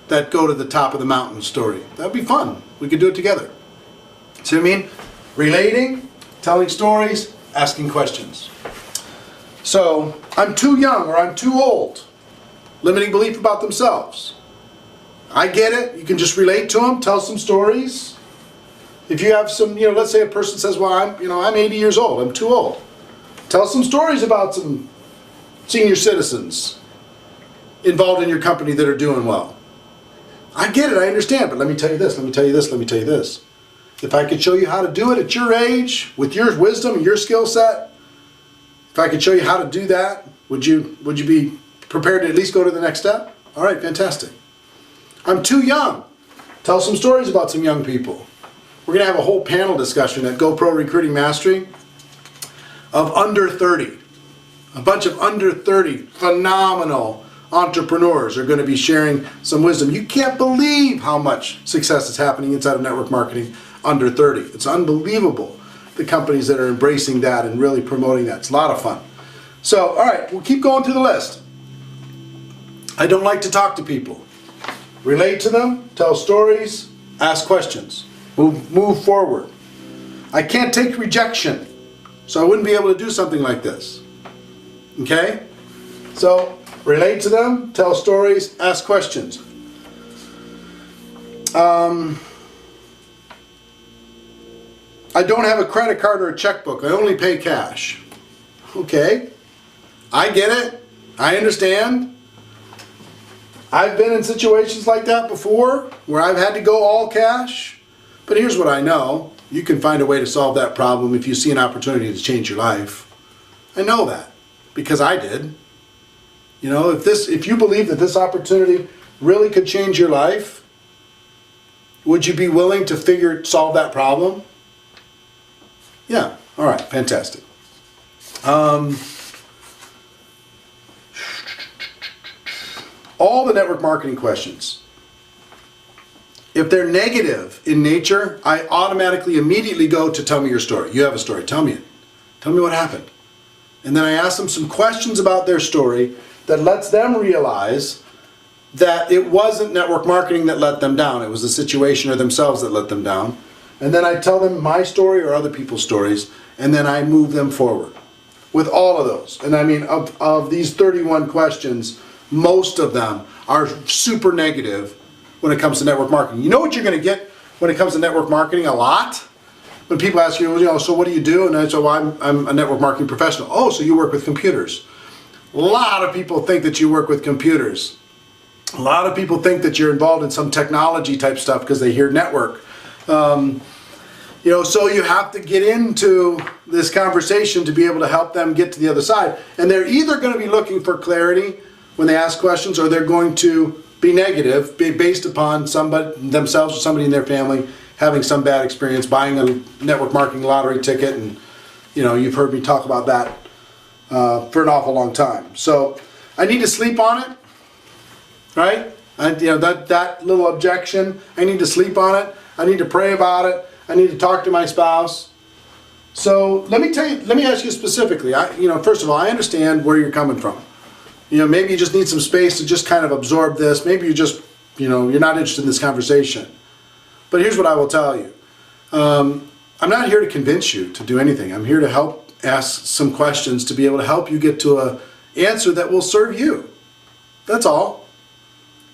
A: that go to the top of the mountain story. That would be fun. We could do it together. See what I mean? Relating, telling stories, asking questions. So, I'm too young or I'm too old. Limiting belief about themselves. I get it. You can just relate to them, tell some stories. If you have some, you know, let's say a person says, well, I'm 80 years old, I'm too old. Tell some stories about some senior citizens involved in your company that are doing well. I get it, I understand, but let me tell you this, let me tell you this, let me tell you this. If I could show you how to do it at your age, with your wisdom and your skill set, if I could show you how to do that, would you be prepared to at least go to the next step? All right, fantastic. I'm too young. Tell some stories about some young people. We're going to have a whole panel discussion at GoPro Recruiting Mastery of under 30. A bunch of under 30 phenomenal entrepreneurs are going to be sharing some wisdom. You can't believe how much success is happening inside of network marketing under 30. It's unbelievable, the companies that are embracing that and really promoting that. It's a lot of fun. So, all right, we'll keep going through the list. I don't like to talk to people. Relate to them, tell stories, ask questions. Move forward. I can't take rejection, so I wouldn't be able to do something like this. Okay? So, relate to them, tell stories, ask questions. I don't have a credit card or a checkbook. I only pay cash. Okay, I get it. I understand. I've been in situations like that before where I've had to go all cash. But here's what I know. You can find a way to solve that problem if you see an opportunity to change your life. I know that because I did. You know, if you believe that this opportunity really could change your life, would you be willing to solve that problem? Yeah. All right. Fantastic. All the network marketing questions, if they're negative in nature, I automatically immediately go to tell me your story. You have a story. Tell me it. Tell me what happened. And then I ask them some questions about their story that lets them realize that it wasn't network marketing that let them down. It was the situation or themselves that let them down. And then I tell them my story or other people's stories, and then I move them forward with all of those. And I mean, of these 31 questions, most of them are super negative when it comes to network marketing. You know what you're going to get when it comes to network marketing a lot? When people ask you, so what do you do? And I say, well, I'm a network marketing professional. Oh, so you work with computers. A lot of people think that you work with computers. A lot of people think that you're involved in some technology type stuff because they hear network. So you have to get into this conversation to be able to help them get to the other side. And they're either going to be looking for clarity when they ask questions, or they're going to be negative based upon somebody themselves or somebody in their family having some bad experience buying a network marketing lottery ticket. And you've heard me talk about that for an awful long time. So I need to sleep on it, right? That little objection, I need to sleep on it. I need to pray about it. I need to talk to my spouse. So let me ask you specifically. First of all, I understand where you're coming from. Maybe you just need some space to just kind of absorb this. Maybe you just, you're not interested in this conversation. But here's what I will tell you. I'm not here to convince you to do anything. I'm here to help ask some questions to be able to help you get to an answer that will serve you. That's all.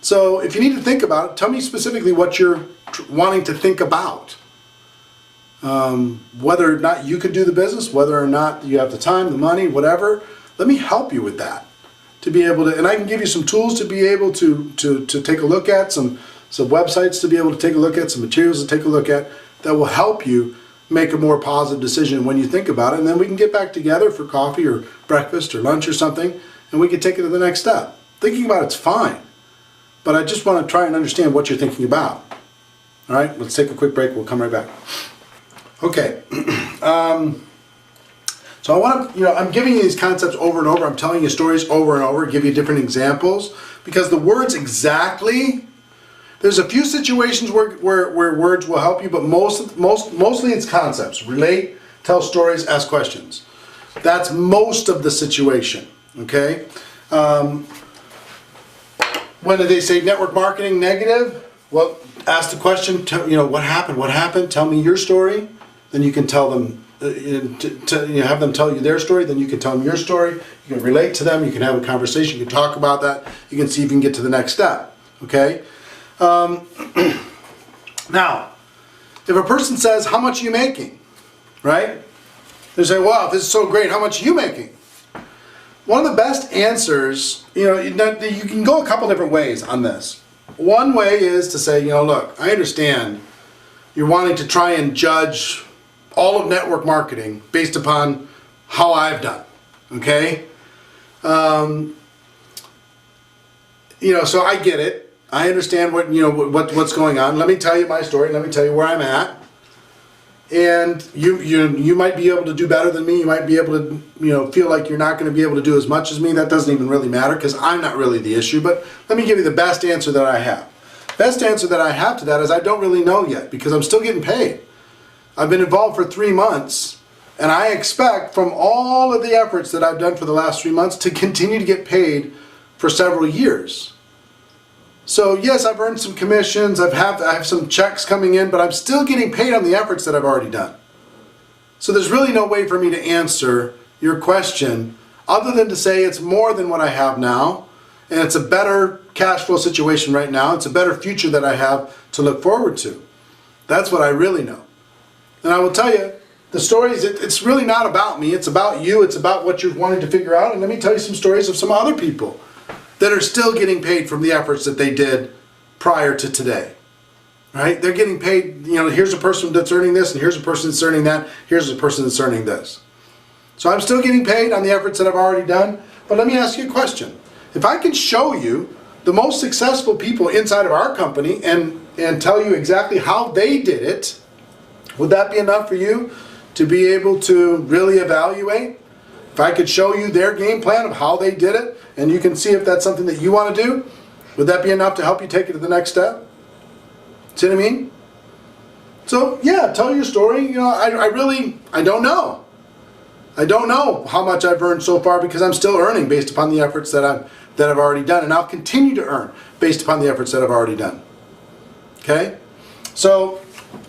A: So if you need to think about it, tell me specifically what you're wanting to think about. Whether or not you can do the business, whether or not you have the time, the money, whatever. Let me help you with that. To be able to, and I can give you some tools to be able to take a look at, some websites to be able to take a look at, some materials to take a look at that will help you make a more positive decision when you think about it. And then we can get back together for coffee or breakfast or lunch or something, and we can take it to the next step. Thinking about it's fine, but I just want to try and understand what you're thinking about. All right, let's take a quick break. We'll come right back. Okay. So I want to, I'm giving you these concepts over and over. I'm telling you stories over and over, give you different examples, because the words exactly, there's a few situations where words will help you, but mostly it's concepts. Relate, tell stories, ask questions. That's most of the situation, okay? When they say network marketing negative, well, ask the question, what happened, tell me your story, then you can tell them, have them tell you their story, then you can tell them your story, you can relate to them, you can have a conversation, you can talk about that, you can see if you can get to the next step, okay? Now, if a person says, how much are you making, right? They say, wow, this is so great, how much are you making? One of the best answers, you can go a couple different ways on this. One way is to say, look, I understand you're wanting to try and judge all of network marketing based upon how I've done, okay? So I get it. I understand what's going on. Let me tell you my story. Let me tell you where I'm at. And you might be able to do better than me. You might be able to feel like you're not going to be able to do as much as me. That doesn't even really matter because I'm not really the issue. But let me give you the best answer that I have. Best answer that I have to that is I don't really know yet because I'm still getting paid. I've been involved for 3 months, and I expect from all of the efforts that I've done for the last 3 months to continue to get paid for several years. So yes, I've earned some commissions, I have some checks coming in, but I'm still getting paid on the efforts that I've already done. So there's really no way for me to answer your question other than to say it's more than what I have now, and it's a better cash flow situation right now. It's a better future that I have to look forward to. That's what I really know. And I will tell you, the stories, it's really not about me. It's about you. It's about what you're wanting to figure out. And let me tell you some stories of some other people that are still getting paid from the efforts that they did prior to today. Right? They're getting paid, here's a person that's earning this, and here's a person that's earning that, here's a person that's earning this. So I'm still getting paid on the efforts that I've already done. But let me ask you a question. If I can show you the most successful people inside of our company and tell you exactly how they did it, would that be enough for you to be able to really evaluate? If I could show you their game plan of how they did it, and you can see if that's something that you want to do, would that be enough to help you take it to the next step? See what I mean? So yeah, tell your story. I don't know. I don't know how much I've earned so far because I'm still earning based upon the efforts that I've already done, and I'll continue to earn based upon the efforts that I've already done. Okay? So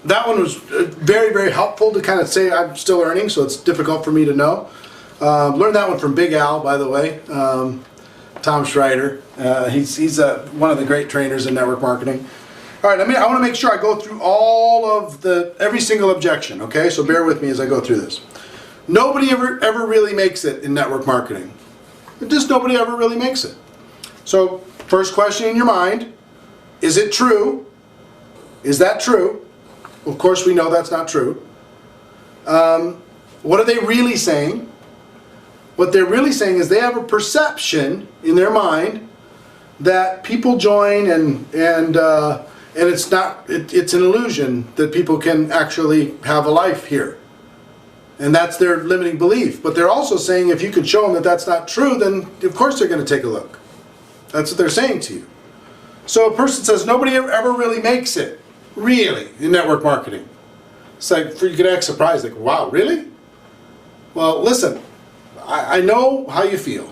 A: that one was very, very helpful to kind of say I'm still earning, so it's difficult for me to know. Learned that one from Big Al, by the way, Tom Schreider. He's one of the great trainers in network marketing. All right, I want to make sure I go through every single objection, okay? So bear with me as I go through this. Nobody ever really makes it in network marketing. Just nobody ever really makes it. So first question in your mind, is it true? Is that true? Of course we know that's not true. What are they really saying? What they're really saying is they have a perception in their mind that people join and it's an illusion that people can actually have a life here. And that's their limiting belief. But they're also saying if you could show them that that's not true, then of course they're going to take a look. That's what they're saying to you. So a person says nobody ever really makes it, really, in network marketing. It's like, you could act surprised, like, wow, really? Well, listen, I know how you feel.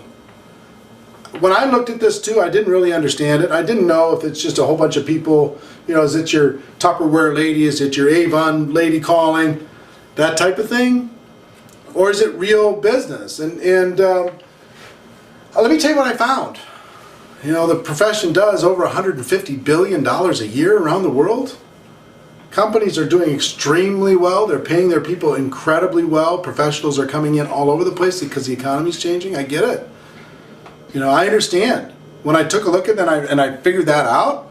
A: When I looked at this too, I didn't really understand it. I didn't know if it's just a whole bunch of people, is it your Tupperware lady, is it your Avon lady calling, that type of thing? Or is it real business? And let me tell you what I found. The profession does over $150 billion a year around the world. Companies are doing extremely well. They're paying their people incredibly well. Professionals are coming in all over the place because the economy's changing. I get it. I understand. When I took a look at that and I figured that out,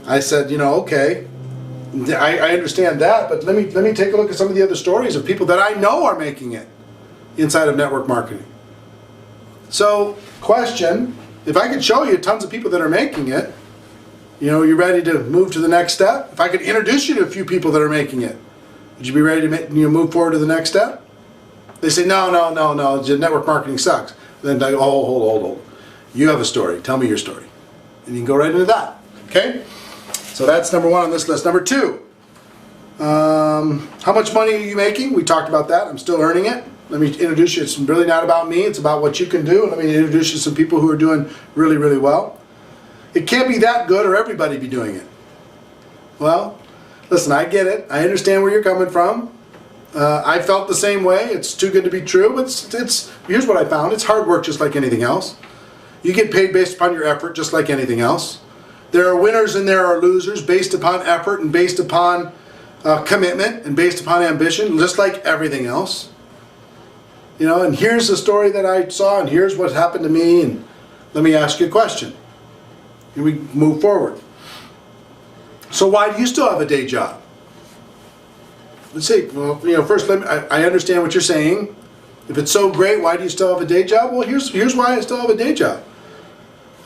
A: I said, okay, I understand that, but let me take a look at some of the other stories of people that I know are making it inside of network marketing. So, question, if I could show you tons of people that are making it, you ready to move to the next step? If I could introduce you to a few people that are making it, would you be ready to move forward to the next step? They say, no, network marketing sucks. Then I go, hold. You have a story. Tell me your story. And you can go right into that. Okay? So that's number one on this list. Number two, how much money are you making? We talked about that. I'm still earning it. Let me introduce you. It's really not about me. It's about what you can do. Let me introduce you to some people who are doing really, really well. It can't be that good or everybody be doing it. Well, listen, I get it. I understand where you're coming from. I felt the same way. It's too good to be true. Here's what I found. It's hard work just like anything else. You get paid based upon your effort just like anything else. There are winners and there are losers based upon effort and based upon commitment and based upon ambition, just like everything else. And here's the story that I saw and here's what happened to me, and let me ask you a question. And we move forward. So why do you still have a day job? Let's see. Well, first I understand what you're saying. If it's so great, why do you still have a day job? Well, here's why I still have a day job.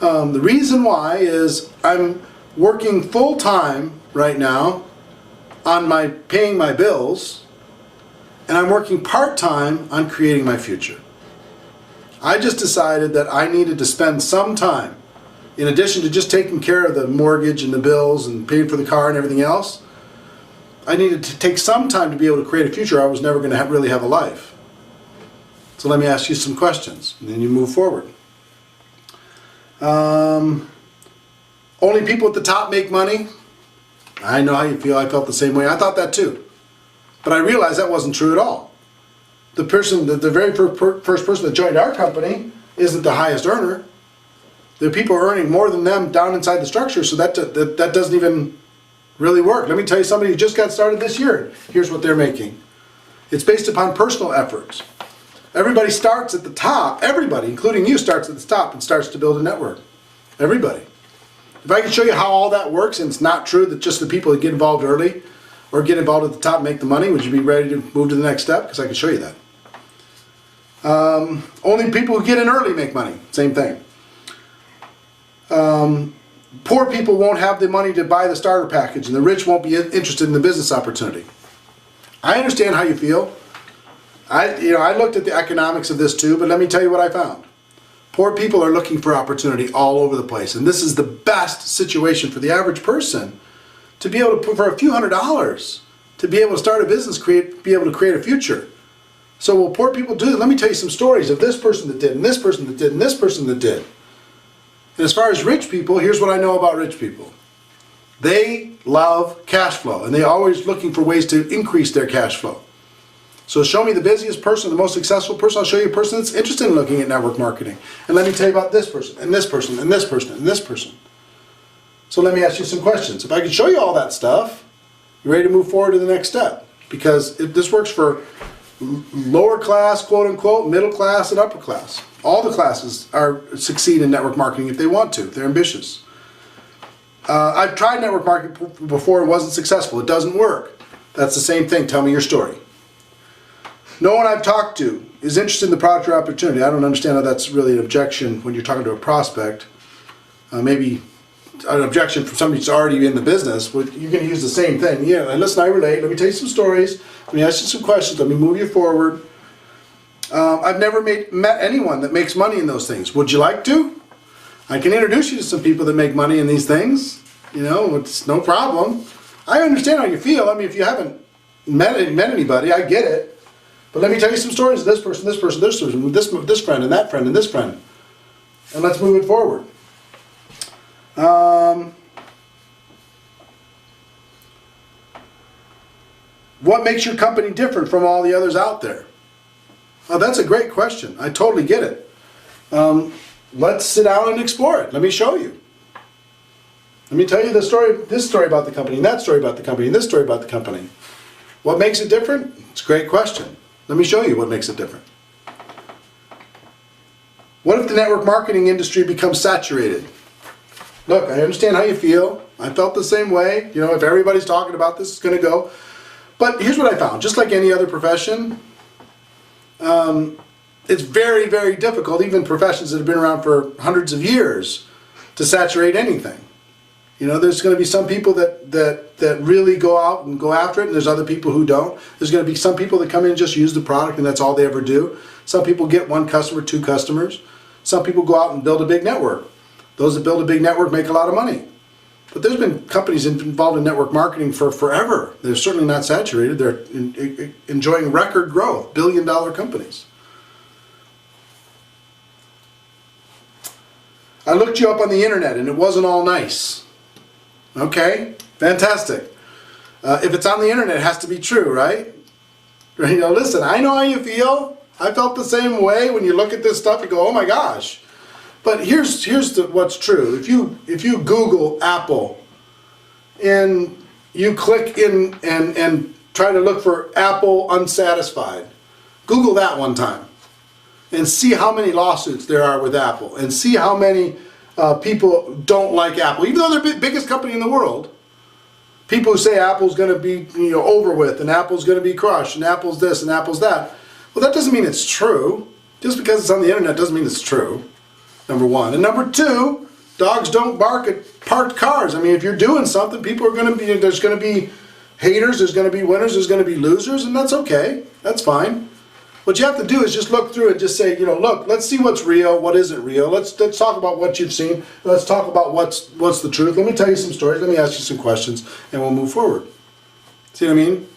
A: The reason why is I'm working full-time right now on paying my bills, and I'm working part-time on creating my future. I just decided that I needed to spend some time, in addition to just taking care of the mortgage and the bills and paying for the car and everything else, I needed to take some time to be able to create a future. I was never going to really have a life. So let me ask you some questions, and then you move forward. Only people at the top make money. I know how you feel. I felt the same way. I thought that too. But I realized that wasn't true at all. The very first person that joined our company isn't the highest earner. The people are earning more than them down inside the structure, so that doesn't even really work. Let me tell you, somebody who just got started this year, here's what they're making. It's based upon personal efforts. Everybody starts at the top. Everybody, including you, starts at the top and starts to build a network. Everybody. If I can show you how all that works, and it's not true that just the people that get involved early or get involved at the top make the money, would you be ready to move to the next step? Because I can show you that. Only people who get in early make money. Same thing. Poor people won't have the money to buy the starter package, and the rich won't be interested in the business opportunity. I understand how you feel. I looked at the economics of this too, but let me tell you what I found. Poor people are looking for opportunity all over the place, and this is the best situation for the average person to be able to put for a few $100s to be able to start a business, be able to create a future. So will poor people do that? Let me tell you some stories of this person that did, and this person that did, and this person that did. And as far as rich people, here's what I know about rich people. They love cash flow, and they're always looking for ways to increase their cash flow. So show me the busiest person, the most successful person. I'll show you a person that's interested in looking at network marketing. And let me tell you about this person, and this person, and this person, and this person. So let me ask you some questions. If I could show you all that stuff, you're ready to move forward to the next step. Because this works for lower class, quote unquote, middle class, and upper class. All the classes succeed in network marketing if they want to, if they're ambitious. I've tried network marketing before, it wasn't successful. It doesn't work. That's the same thing. Tell me your story. No one I've talked to is interested in the product or opportunity. I don't understand how that's really an objection when you're talking to a prospect. Maybe an objection from somebody who's already in the business, but you're going to use the same thing. Yeah, and listen, I relate. Let me tell you some stories. Let me ask you some questions. Let me move you forward. I've never met anyone that makes money in those things. Would you like to? I can introduce you to some people that make money in these things. You know, it's no problem. I understand how you feel. I mean, if you haven't met anybody, I get it. But let me tell you some stories of this person, this person, this person, this friend, and that friend, and this friend. And let's move it forward. What makes your company different from all the others out there? Oh, that's a great question. I totally get it. Let's sit down and explore it. Let me show you. Let me tell you this story about the company, and that story about the company, and this story about the company. What makes it different? It's a great question. Let me show you what makes it different. What if the network marketing industry becomes saturated? Look, I understand how you feel. I felt the same way. You know, if everybody's talking about this, it's going to go. But here's what I found. Just like any other profession, it's very, very difficult, even professions that have been around for hundreds of years, to saturate anything. You know, there's going to be some people that really go out and go after it, and there's other people who don't. There's going to be some people that come in and just use the product, and that's all they ever do. Some people get one customer, two customers. Some people go out and build a big network. Those that build a big network make a lot of money. But there's been companies involved in network marketing for forever. They're certainly not saturated. They're enjoying record growth, billion-dollar companies. I looked you up on the internet, and it wasn't all nice. Okay, fantastic. If it's on the internet, it has to be true, right? You know, listen, I know how you feel. I felt the same way. When you look at this stuff, you go, oh my gosh. But here's what's true. If you Google Apple and you click in and try to look for Apple unsatisfied, Google that one time and see how many lawsuits there are with Apple, and see how many people don't like Apple, even though they're the biggest company in the world. People who say Apple's going to be over with, and Apple's going to be crushed, and Apple's this, and Apple's that. Well, that doesn't mean it's true. Just because it's on the internet doesn't mean it's true. Number one. And number two, dogs don't bark at parked cars. I mean, if you're doing something, people are going to be, there's going to be haters, there's going to be winners, there's going to be losers, and that's okay. That's fine. What you have to do is just look through and just say, look, let's see what's real, what isn't real. Let's talk about what you've seen. Let's talk about what's the truth. Let me tell you some stories. Let me ask you some questions, and we'll move forward. See what I mean?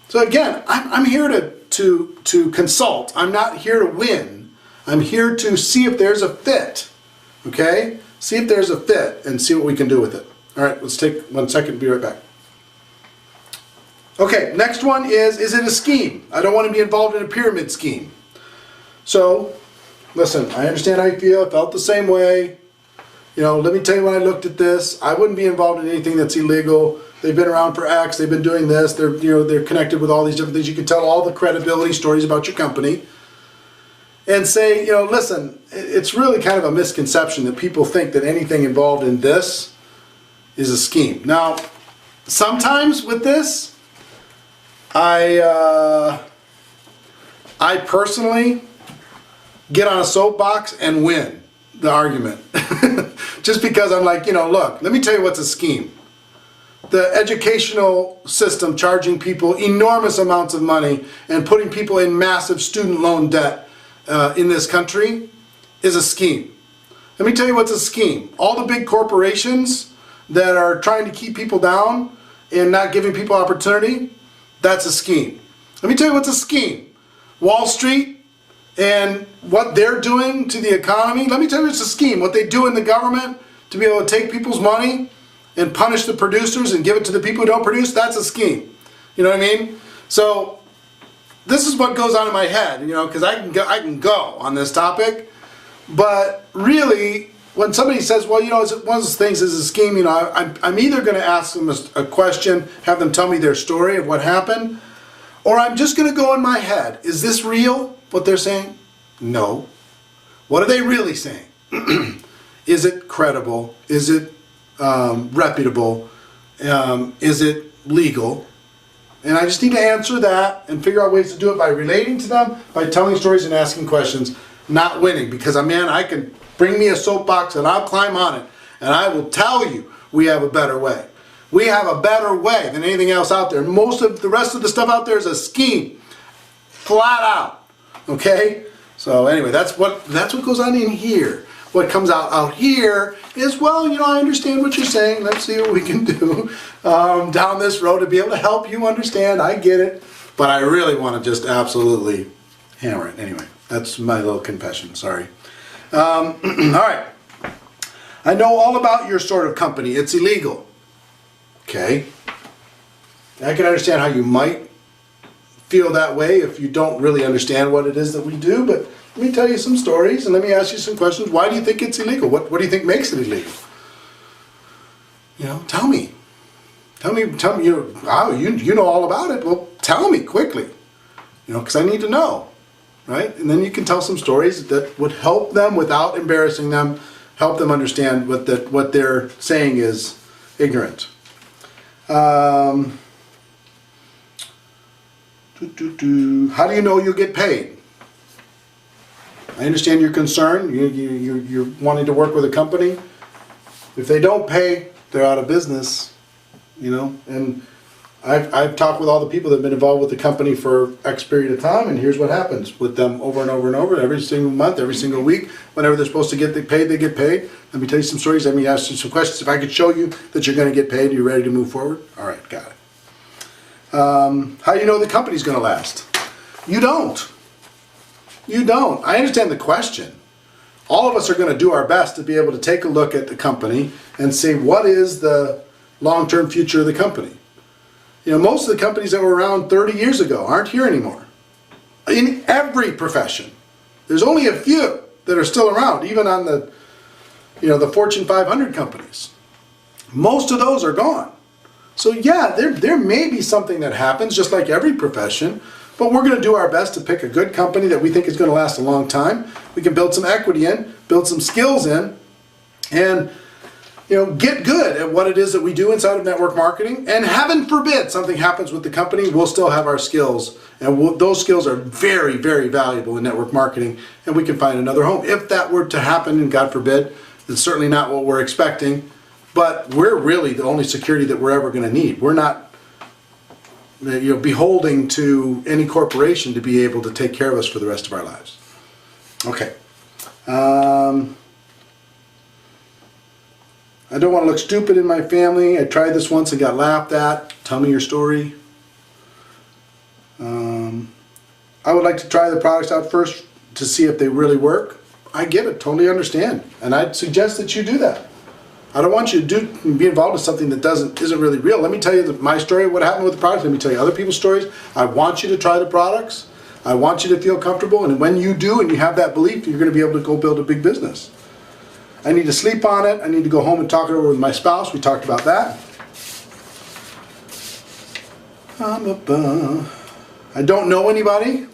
A: So again, I'm here to consult. I'm not here to win. I'm here to see if there's a fit. Okay? See if there's a fit and see what we can do with it. All right, let's take 1 second. Be right back. Okay, next one is it a scheme? I don't want to be involved in a pyramid scheme. So, listen, I understand how you feel. I felt the same way. Let me tell you, when I looked at this, I wouldn't be involved in anything that's illegal. they've been around for X, they've been doing this, they're connected with all these different things. You can tell all the credibility stories about your company and say, listen, it's really kind of a misconception that people think that anything involved in this is a scheme. Now, sometimes with this, I personally get on a soapbox and win the argument. Just because I'm like, look, let me tell you what's a scheme. The educational system charging people enormous amounts of money and putting people in massive student loan debt in this country is a scheme. Let me tell you what's a scheme. All the big corporations that are trying to keep people down and not giving people opportunity, that's a scheme. Let me tell you what's a scheme. Wall Street and what they're doing to the economy, let me tell you it's a scheme. What they do in the government to be able to take people's money and punish the producers and give it to the people who don't produce, that's a scheme. You know what I mean? So this is what goes on in my head, because I can go on this topic. But really, when somebody says, well, one of those things is a scheme, I'm either going to ask them a question, have them tell me their story of what happened, or I'm just going to go in my head. Is this real, what they're saying? No. What are they really saying? Is it credible? Is it reputable? Is it legal? And I just need to answer that and figure out ways to do it by relating to them, by telling stories and asking questions, not winning. Because, man, I can bring me a soapbox and I'll climb on it. And I will tell you we have a better way. We have a better way than anything else out there. Most of the rest of the stuff out there is a scheme. Flat out. Okay? So anyway, that's what goes on in here. What comes out here is, well, I understand what you're saying. Let's see what we can do down this road to be able to help you understand. I get it. But I really want to just absolutely hammer it. Anyway, that's my little confession. Sorry. All right. I know all about your sort of company. It's illegal. Okay. I can understand how you might feel that way if you don't really understand what it is that we do, but let me tell you some stories and let me ask you some questions. Why do you think it's illegal? What do you think makes it illegal? Tell me. Tell me, you know all about it. Well, tell me quickly, because I need to know, right? And then you can tell some stories that would help them without embarrassing them, help them understand what they're saying is ignorant. How do you know you'll get paid? I understand your concern. You're wanting to work with a company. If they don't pay, they're out of business. And I've talked with all the people that have been involved with the company for X period of time, and here's what happens with them over and over and over, every single month, every single week. Whenever they're supposed to get paid, they get paid. Let me tell you some stories. Let me ask you some questions. If I could show you that you're going to get paid, are you ready to move forward? All right, got it. How do you know the company's going to last? You don't. You don't. I understand the question. All of us are going to do our best to be able to take a look at the company and say, what is the long-term future of the company? Most of the companies that were around 30 years ago aren't here anymore. In every profession. There's only a few that are still around, even on the Fortune 500 companies. Most of those are gone. So yeah, there may be something that happens, just like every profession, but we're going to do our best to pick a good company that we think is going to last a long time. We can build some equity in, build some skills in, and get good at what it is that we do inside of network marketing. And heaven forbid something happens with the company, we'll still have our skills, and those skills are very, very valuable in network marketing, and we can find another home. If that were to happen, and God forbid, it's certainly not what we're expecting, but we're really the only security that we're ever going to need. We're not beholding to any corporation to be able to take care of us for the rest of our lives. Okay. I don't want to look stupid in my family. I tried this once and got laughed at. Tell me your story. I would like to try the products out first to see if they really work. I get it. Totally understand. And I'd suggest that you do that. I don't want you to be involved in something that isn't really real. Let me tell you my story, what happened with the products. Let me tell you other people's stories. I want you to try the products. I want you to feel comfortable. And when you do and you have that belief, you're going to be able to go build a big business. I need to sleep on it. I need to go home and talk it over with my spouse. We talked about that. I don't know anybody.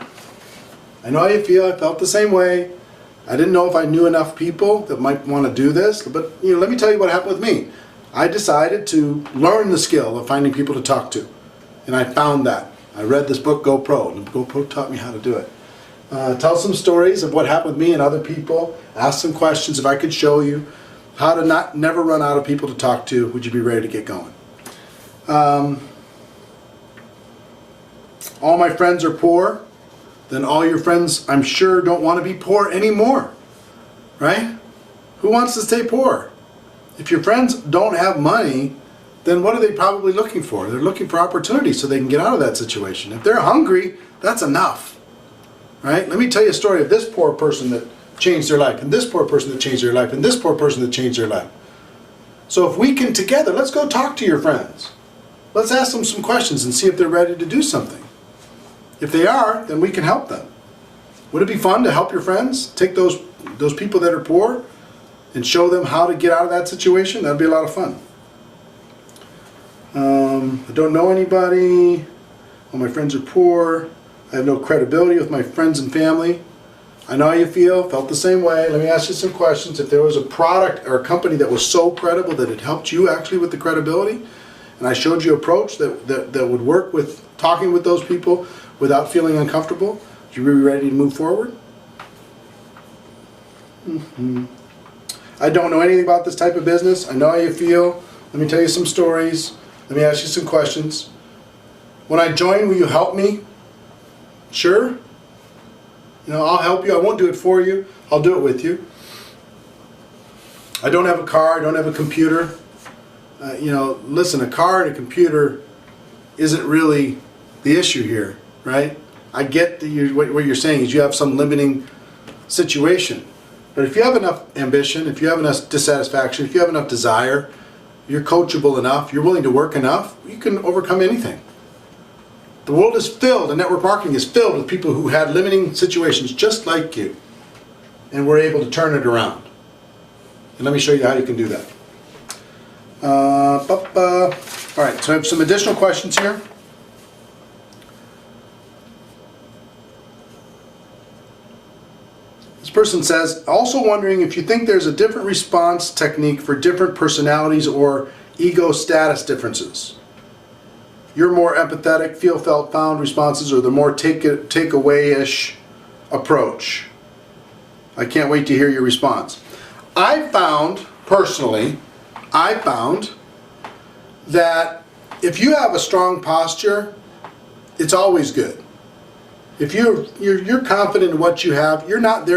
A: I know how you feel. I felt the same way. I didn't know if I knew enough people that might want to do this, but let me tell you what happened with me. I decided to learn the skill of finding people to talk to, and I found that. I read this book, GoPro, and GoPro taught me how to do it. Tell some stories of what happened with me and other people. Ask some questions. If I could show you how to never run out of people to talk to, would you be ready to get going? All my friends are poor. Then all your friends, I'm sure, don't want to be poor anymore. Right? Who wants to stay poor? If your friends don't have money, then what are they probably looking for? They're looking for opportunity so they can get out of that situation. If they're hungry, that's enough. Right? Let me tell you a story of this poor person that changed their life, and this poor person that changed their life, and this poor person that changed their life. So if we can together, let's go talk to your friends. Let's ask them some questions and see if they're ready to do something. If they are, then we can help them. Would it be fun to help your friends? Take those people that are poor and show them how to get out of that situation? That'd be a lot of fun. I don't know anybody. All my friends are poor. I have no credibility with my friends and family. I know how you feel, felt the same way. Let me ask you some questions. If there was a product or a company that was so credible that it helped you actually with the credibility, and I showed you an approach that would work with talking with those people without feeling uncomfortable, would you be ready to move forward? I don't know anything about this type of business. I know how you feel. Let me tell you some stories. Let me ask you some questions. When I join, will you help me? Sure. I'll help you. I won't do it for you. I'll do it with you. I don't have a car. I don't have a computer. Listen, a car and a computer isn't really the issue here, right? I get what you're saying is you have some limiting situation. But if you have enough ambition, if you have enough dissatisfaction, if you have enough desire, you're coachable enough, you're willing to work enough, you can overcome anything. The world is filled, and network marketing is filled with people who had limiting situations just like you and were able to turn it around. And let me show you how you can do that. All right, so I have some additional questions here. This person says, also wondering if you think there's a different response technique for different personalities or ego status differences. Your more empathetic, feel, felt, found responses, or the more take-away-ish approach. I can't wait to hear your response. I found, personally, that if you have a strong posture, it's always good. If you're confident in what you have, you're not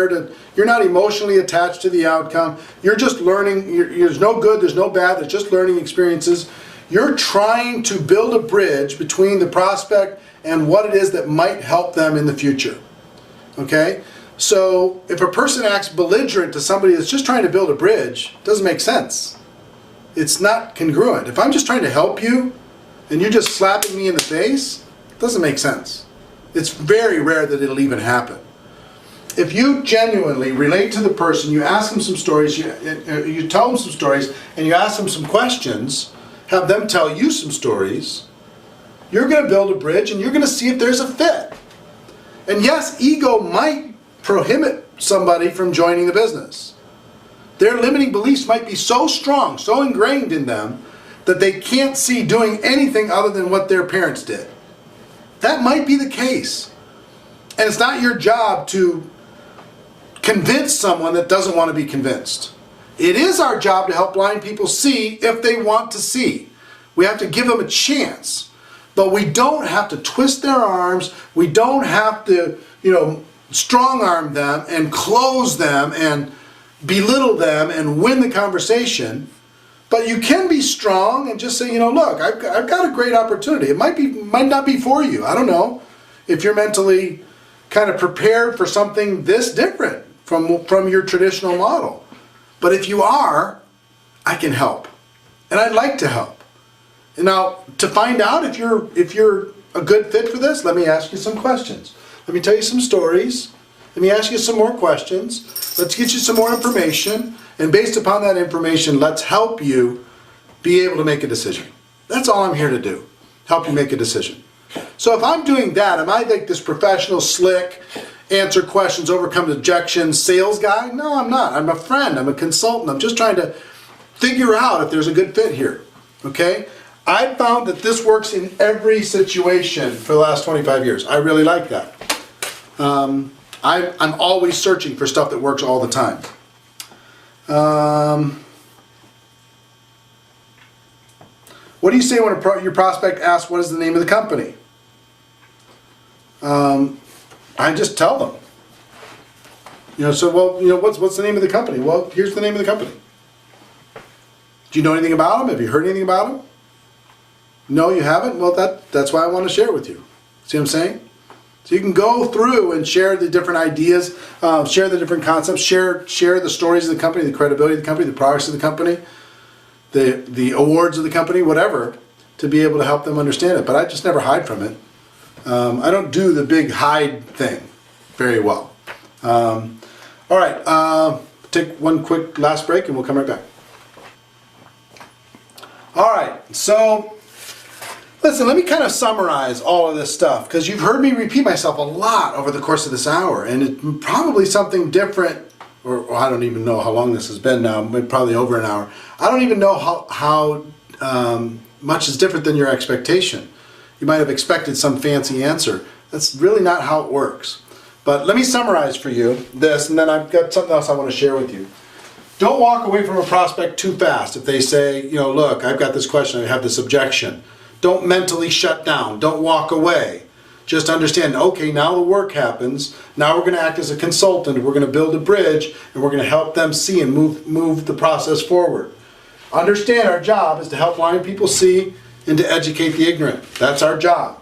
A: emotionally attached to the outcome. You're just learning. There's no good, there's no bad, there's just learning experiences. You're trying to build a bridge between the prospect and what it is that might help them in the future. Okay? So if a person acts belligerent to somebody that's just trying to build a bridge, it doesn't make sense. It's not congruent. If I'm just trying to help you and you're just slapping me in the face, it doesn't make sense. It's very rare that it'll even happen. If you genuinely relate to the person, you ask them some stories, you tell them some stories, and you ask them some questions, have them tell you some stories, you're going to build a bridge and you're going to see if there's a fit. And yes, ego might prohibit somebody from joining the business. Their limiting beliefs might be so strong, so ingrained in them, that they can't see doing anything other than what their parents did. That might be the case. And it's not your job to convince someone that doesn't want to be convinced. It is our job to help blind people see if they want to see. We have to give them a chance. But we don't have to twist their arms. We don't have to, strong arm them and close them and belittle them and win the conversation. But you can be strong and just say, look, I've got a great opportunity. It might not be for you. I don't know if you're mentally kind of prepared for something this different from your traditional model. But if you are, I can help. And I'd like to help. And now, to find out if you're a good fit for this, let me ask you some questions. Let me tell you some stories. Let me ask you some more questions. Let's get you some more information. And based upon that information, let's help you be able to make a decision. That's all I'm here to do. Help you make a decision. So if I'm doing that, am I like this professional, slick, answer questions, overcome objections, sales guy? No, I'm not. I'm a friend. I'm a consultant. I'm just trying to figure out if there's a good fit here. Okay? I found that this works in every situation for the last 25 years. I really like that. I'm always searching for stuff that works all the time. What do you say when your prospect asks what is the name of the company? I just tell them. So well, what's the name of the company? Well, here's the name of the company. Do you know anything about them? Have you heard anything about them? No, you haven't? Well, that's why I want to share it with you. See what I'm saying? So you can go through and share the different ideas, share the different concepts, share the stories of the company, the credibility of the company, the products of the company, the awards of the company, whatever, to be able to help them understand it. But I just never hide from it. I don't do the big hide thing very well. All right, take one quick last break and we'll come right back. All right, so listen, let me kind of summarize all of this stuff, because you've heard me repeat myself a lot over the course of this hour, and it's probably something different, or I don't even know how long this has been now, probably over an hour. I don't even know how much is different than your expectation. You might have expected some fancy answer. That's really not how it works. But let me summarize for you this, and then I've got something else I want to share with you. Don't walk away from a prospect too fast. If they say, look, I've got this question, I have this objection. Don't mentally shut down. Don't walk away. Just understand, okay, now the work happens. Now we're going to act as a consultant. We're going to build a bridge, and we're going to help them see and move the process forward. Understand our job is to help blind people see and to educate the ignorant. That's our job.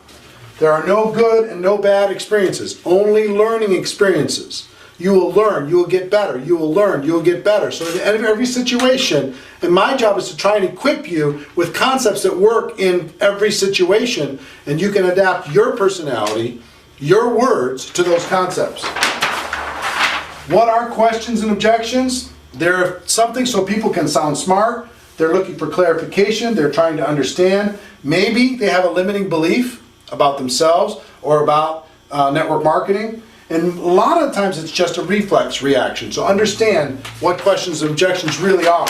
A: There are no good and no bad experiences, only learning experiences. You will learn, you will get better, you will learn, you will get better. So in every situation, and my job is to try and equip you with concepts that work in every situation, and you can adapt your personality, your words to those concepts. What are questions and objections? They're something so people can sound smart. They're looking for clarification. They're trying to understand. Maybe they have a limiting belief about themselves or about network marketing. And a lot of times it's just a reflex reaction. So understand what questions and objections really are.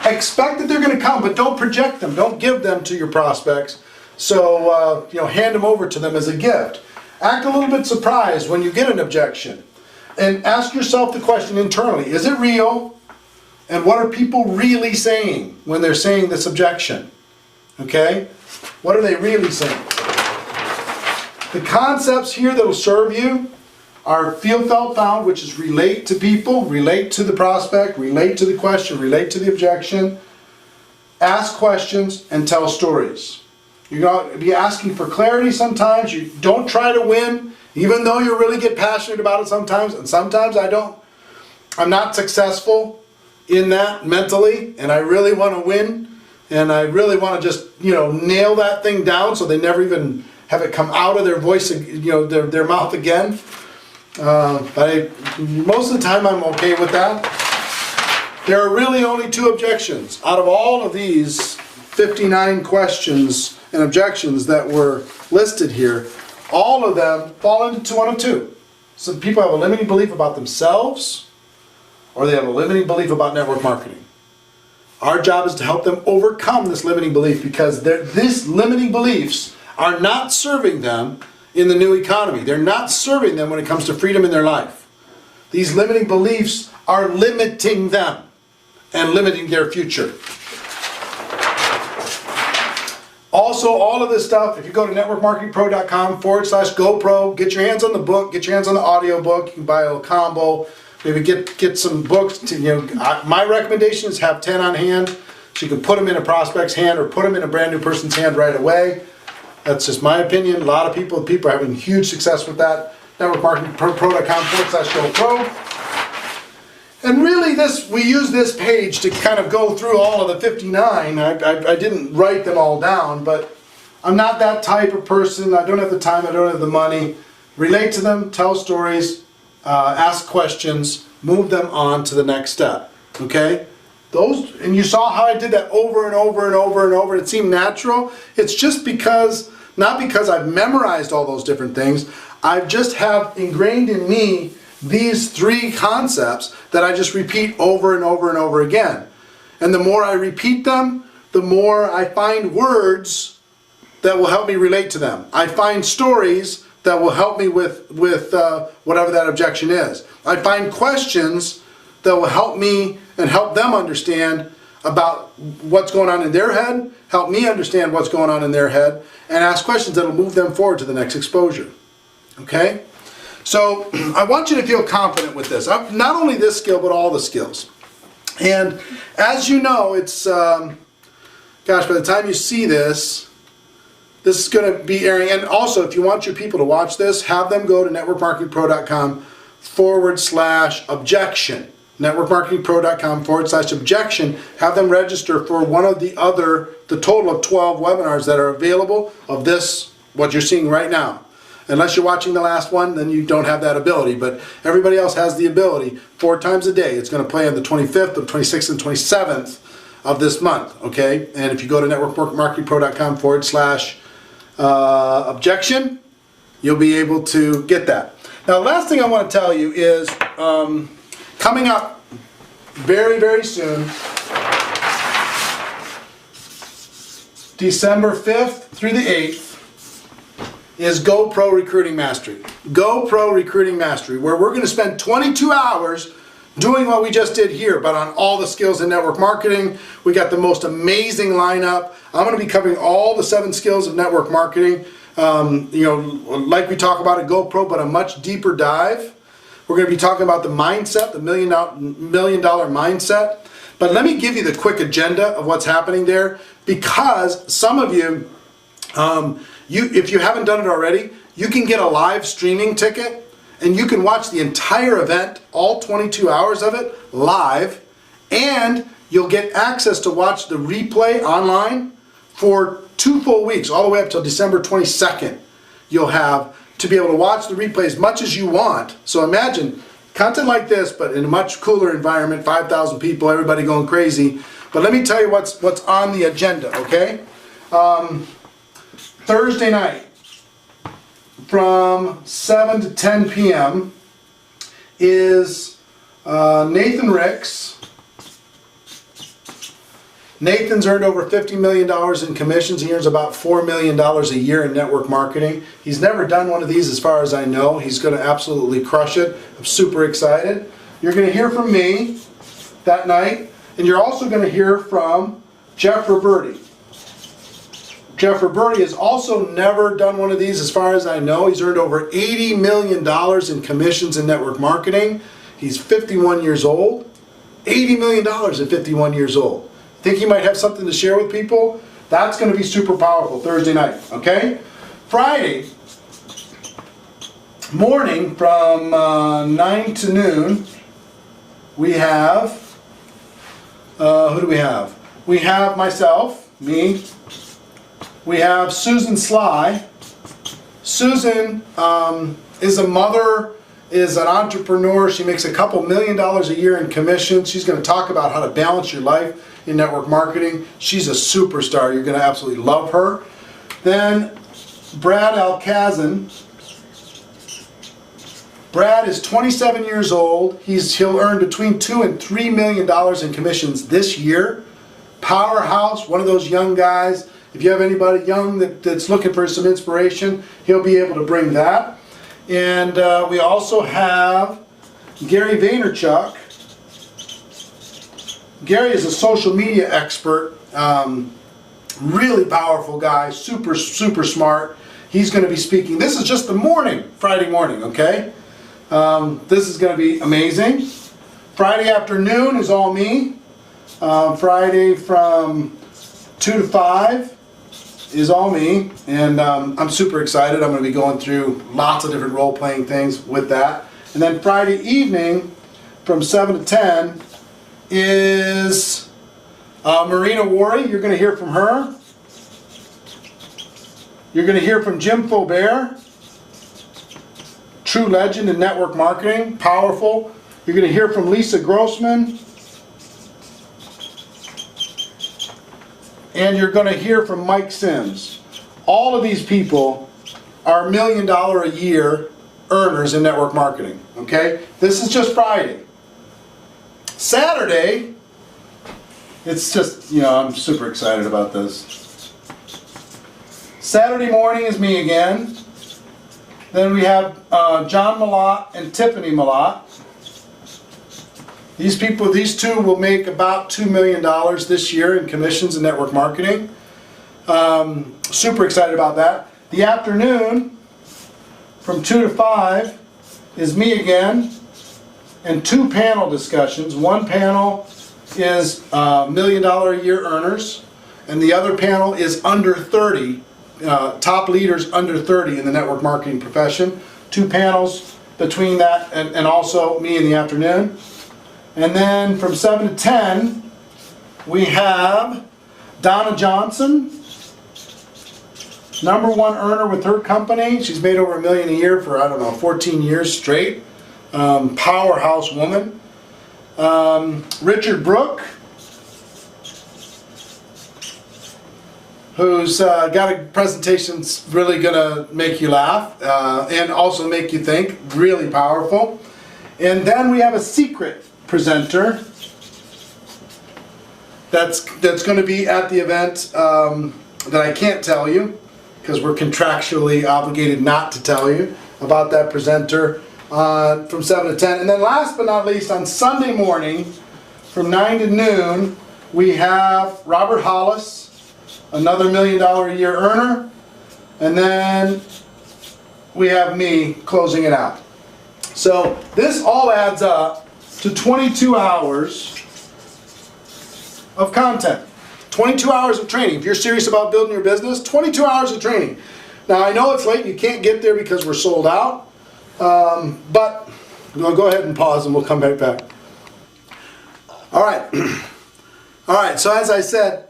A: Expect that they're going to come, but don't project them. Don't give them to your prospects. So hand them over to them as a gift. Act a little bit surprised when you get an objection. And ask yourself the question internally, is it real? And what are people really saying when they're saying this objection? Okay? What are they really saying? The concepts here that will serve you are feel, felt, found, which is relate to people, relate to the prospect, relate to the question, relate to the objection, ask questions, and tell stories. You're going to be asking for clarity sometimes. You don't try to win, even though you really get passionate about it sometimes, and sometimes I don't. I'm not successful in that mentally, and I really want to win, and I really want to just, nail that thing down so they never even have it come out of their voice, their mouth again. But most of the time I'm okay with that. There are really only two objections. Out of all of these 59 questions and objections that were listed here, all of them fall into one of two. Some people have a limiting belief about themselves, or they have a limiting belief about network marketing. Our job is to help them overcome this limiting belief, because these limiting beliefs are not serving them in the new economy. They're not serving them when it comes to freedom in their life. These limiting beliefs are limiting them and limiting their future. Also, all of this stuff, if you go to networkmarketingpro.com/GoPro, get your hands on the book, get your hands on the audio book. You can buy a little combo, maybe get some books. My recommendation is have 10 on hand, so you can put them in a prospect's hand or put them in a brand new person's hand right away. That's just my opinion. A lot of people are having huge success with that. networkmarketingpro.com/GoPro. And really we use this page to kind of go through all of the 59. I didn't write them all down, but I'm not that type of person. I don't have the time, I don't have the money. Relate to them, tell stories, ask questions, move them on to the next step. Okay? And you saw how I did that over and over and over and over. It seemed natural. It's just because not because I've memorized all those different things. I just have ingrained in me these three concepts that I just repeat over and over and over again. And the more I repeat them, the more I find words that will help me relate to them. I find stories that will help me with whatever that objection is. I find questions that will help me and help them understand about what's going on in their head, help me understand what's going on in their head, and ask questions that will move them forward to the next exposure. Okay? So I want you to feel confident with this. Not only this skill, but all the skills. And as you know, it's, gosh, by the time you see this, this is going to be airing. And also, if you want your people to watch this, have them go to networkmarketingpro.com/objection. networkmarketingpro.com/objection. Have them register for one of the total of 12 webinars that are available of this, what you're seeing right now. Unless you're watching the last one, then you don't have that ability. But everybody else has the ability 4 times a day. It's going to play on the 25th, the 26th, and 27th of this month. Okay? And if you go to networkmarketingpro.com/objection, you'll be able to get that. Now, last thing I want to tell you is coming up very, very soon, December 5th through the 8th, is GoPro Recruiting Mastery. GoPro Recruiting Mastery, where we're going to spend 22 hours doing what we just did here, but on all the skills in network marketing. We got the most amazing lineup. I'm going to be covering all the 7 skills of network marketing. You know, like we talk about at GoPro, but a much deeper dive. We're going to be talking about the mindset, the million dollar mindset. But let me give you the quick agenda of what's happening there, because some of you, if you haven't done it already, you can get a live streaming ticket and you can watch the entire event, all 22 hours of it, live, and you'll get access to watch the replay online for 2 full weeks, all the way up till December 22nd. You'll have to be able to watch the replay as much as you want. So imagine content like this, but in a much cooler environment, 5,000 people, everybody going crazy. But let me tell you what's on the agenda, okay? Thursday night from 7 to 10 p.m. is Nathan Ricks. Nathan's earned over $50 million in commissions. He earns about $4 million a year in network marketing. He's never done one of these as far as I know. He's going to absolutely crush it. I'm super excited. You're going to hear from me that night, and you're also going to hear from Jeff Roberti. Jeff Roberti has also never done one of these as far as I know. He's earned over $80 million in commissions in network marketing. He's 51 years old. $80 million at 51 years old. Think he might have something to share with people? That's going to be super powerful Thursday night, okay? Friday morning from 9 to noon, we have, who do we have? We have myself, me. We have Susan Sly. Susan is a mother, is an entrepreneur. She makes a couple $1 million a year in commissions. She's going to talk about how to balance your life in network marketing. She's a superstar. You're going to absolutely love her. Then Brad Alcazan. Brad is 27 years old. He'll earn between $2 and $3 million in commissions this year. Powerhouse, one of those young guys. If you have anybody young that's looking for some inspiration, he'll be able to bring that. And we also have Gary Vaynerchuk. Gary is a social media expert, really powerful guy, super smart. He's going to be speaking. This is just the morning, Friday morning, okay? This is going to be amazing. Friday afternoon is all me. Friday from 2 to 5 is all me, and I'm super excited. I'm going to be going through lots of different role-playing things with that. And then Friday evening from 7 to 10 is Marina Worre. You're going to hear from her. You're going to hear from Jim Faubert, true legend in network marketing, powerful. You're going to hear from Lisa Grossman. And you're going to hear from Mike Sims. all of these people are $1 million a year earners in network marketing. Okay? This is just Friday. Saturday, it's just, you know, I'm super excited about this. Saturday morning is me again. Then we have John Malott and Tiffany Malott. These people, these two will make about $2 million this year in commissions and network marketing. Super excited about that. The afternoon, from 2 to 5, is me again, and 2 panel discussions. One panel is $1 million a year earners, and the other panel is under 30, top leaders under 30 in the network marketing profession. 2 panels between that and also me in the afternoon. And then from 7 to 10, we have Donna Johnson, #1 earner with her company. She's made over $1 million a year for, I don't know, 14 years straight. Powerhouse woman. Richard Brooke, who's got a presentation that's really going to make you laugh and also make you think. Really powerful. And then we have a secret presenter that's going to be at the event that I can't tell you because we're contractually obligated not to tell you about that presenter from 7 to 10. And then last but not least, on Sunday morning from 9 to noon, we have Robert Hollis, another $1 million a year earner, and then we have me closing it out. So this all adds up to 22 hours of content. 22 hours of training. If you're serious about building your business, 22 hours of training. Now I know it's late, you can't get there because we're sold out, but we'll go ahead and pause and we'll come right back. Alright, alright, so as I said,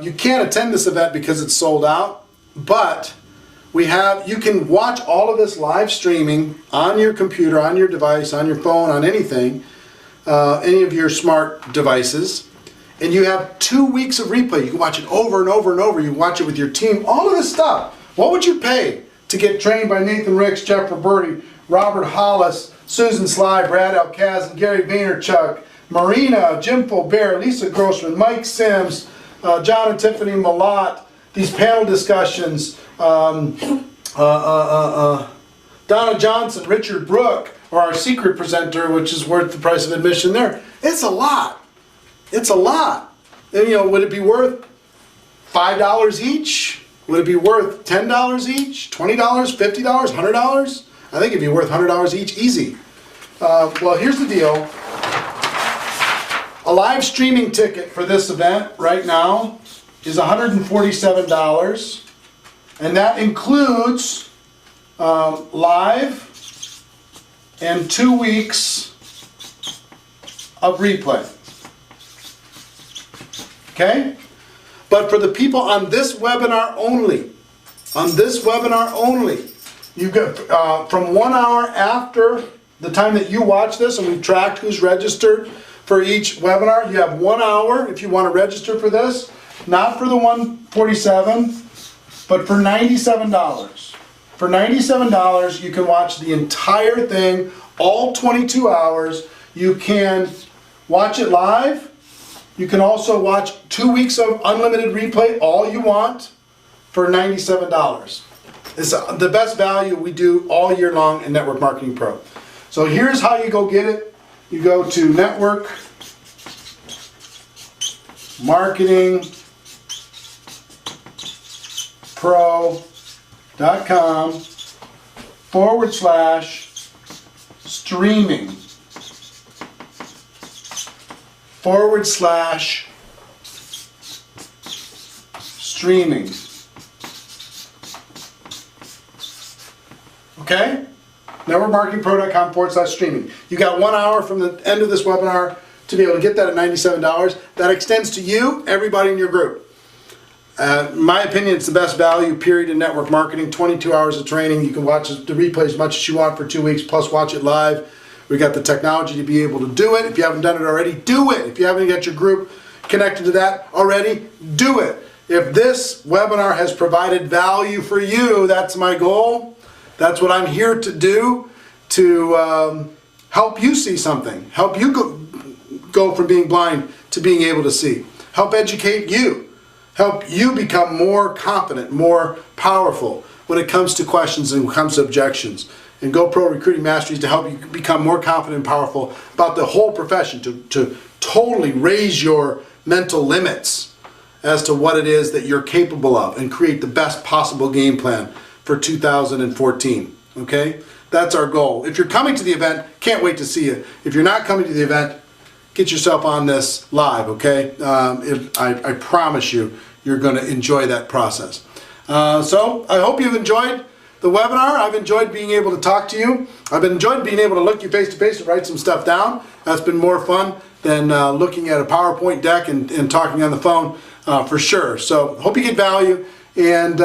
A: you can't attend this event because it's sold out, but you can watch all of this live streaming on your computer, on your device, on your phone, on anything, any of your smart devices, and you have 2 weeks of replay. You can watch it over and over and over. You can watch it with your team, all of this stuff. What would you pay to get trained by Nathan Ricks, Jeff Roberti, Robert Hollis, Susan Sly, Brad Alcazan, Gary Vaynerchuk, Marina, Jim Faubert, Lisa Grossman, Mike Sims, John and Tiffany Malott, these panel discussions, Donna Johnson, Richard Brooke, or our secret presenter, which is worth the price of admission there. It's a lot. It's a lot. And, you know, would it be worth $5 each? Would it be worth $10 each? $20? $50? $100? I think it'd be worth $100 each, easy. Well, here's the deal. A live streaming ticket for this event right now is $147, and that includes live and 2 weeks of replay. Okay? But for the people on this webinar only, you get from 1 hour after the time that you watch this, and we've tracked who's registered for each webinar. You have 1 hour if you want to register for this, not for the $147, but for $97. For $97, you can watch the entire thing, all 22 hours. You can watch it live. You can also watch 2 weeks of unlimited replay, all you want, for $97. It's the best value we do all year long in Network Marketing Pro. So here's how you go get it. You go to networkmarketingpro.com/streaming /streaming. Okay? networkmarketingpro.com/streaming. You got 1 hour from the end of this webinar to be able to get that at $97. That extends to you, everybody in your group. In my opinion, it's the best value, period, in network marketing. 22 hours of training. You can watch the replay as much as you want for 2 weeks, plus watch it live. We got the technology to be able to do it. If you haven't done it already, do it. If you haven't got your group connected to that already, do it. if this webinar has provided value for you, that's my goal. That's what I'm here to do, to help you see something, help you go from being blind to being able to see, help educate you, help you become more confident, more powerful when it comes to questions and when it comes to objections. And GoPro Recruiting Mastery to help you become more confident and powerful about the whole profession, to totally raise your mental limits as to what it is that you're capable of and create the best possible game plan for 2014. Okay? That's our goal. If you're coming to the event, can't wait to see you. If you're not coming to the event, get yourself on this live, okay? I promise you, you're going to enjoy that process. So I hope you've enjoyed the webinar. I've enjoyed being able to talk to you. I've enjoyed being able to look you face to face and write some stuff down. That's been more fun than looking at a PowerPoint deck and talking on the phone for sure. So hope you get value and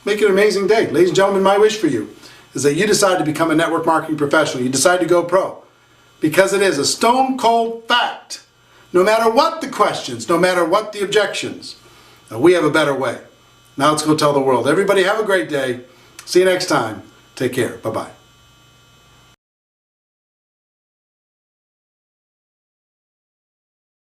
A: make it an amazing day. Ladies and gentlemen, my wish for you is that you decide to become a network marketing professional. You decide to go pro, because it is a stone cold fact. No matter what the questions, no matter what the objections, we have a better way. Now let's go tell the world. Everybody have a great day. See you next time. Take care. Bye-bye.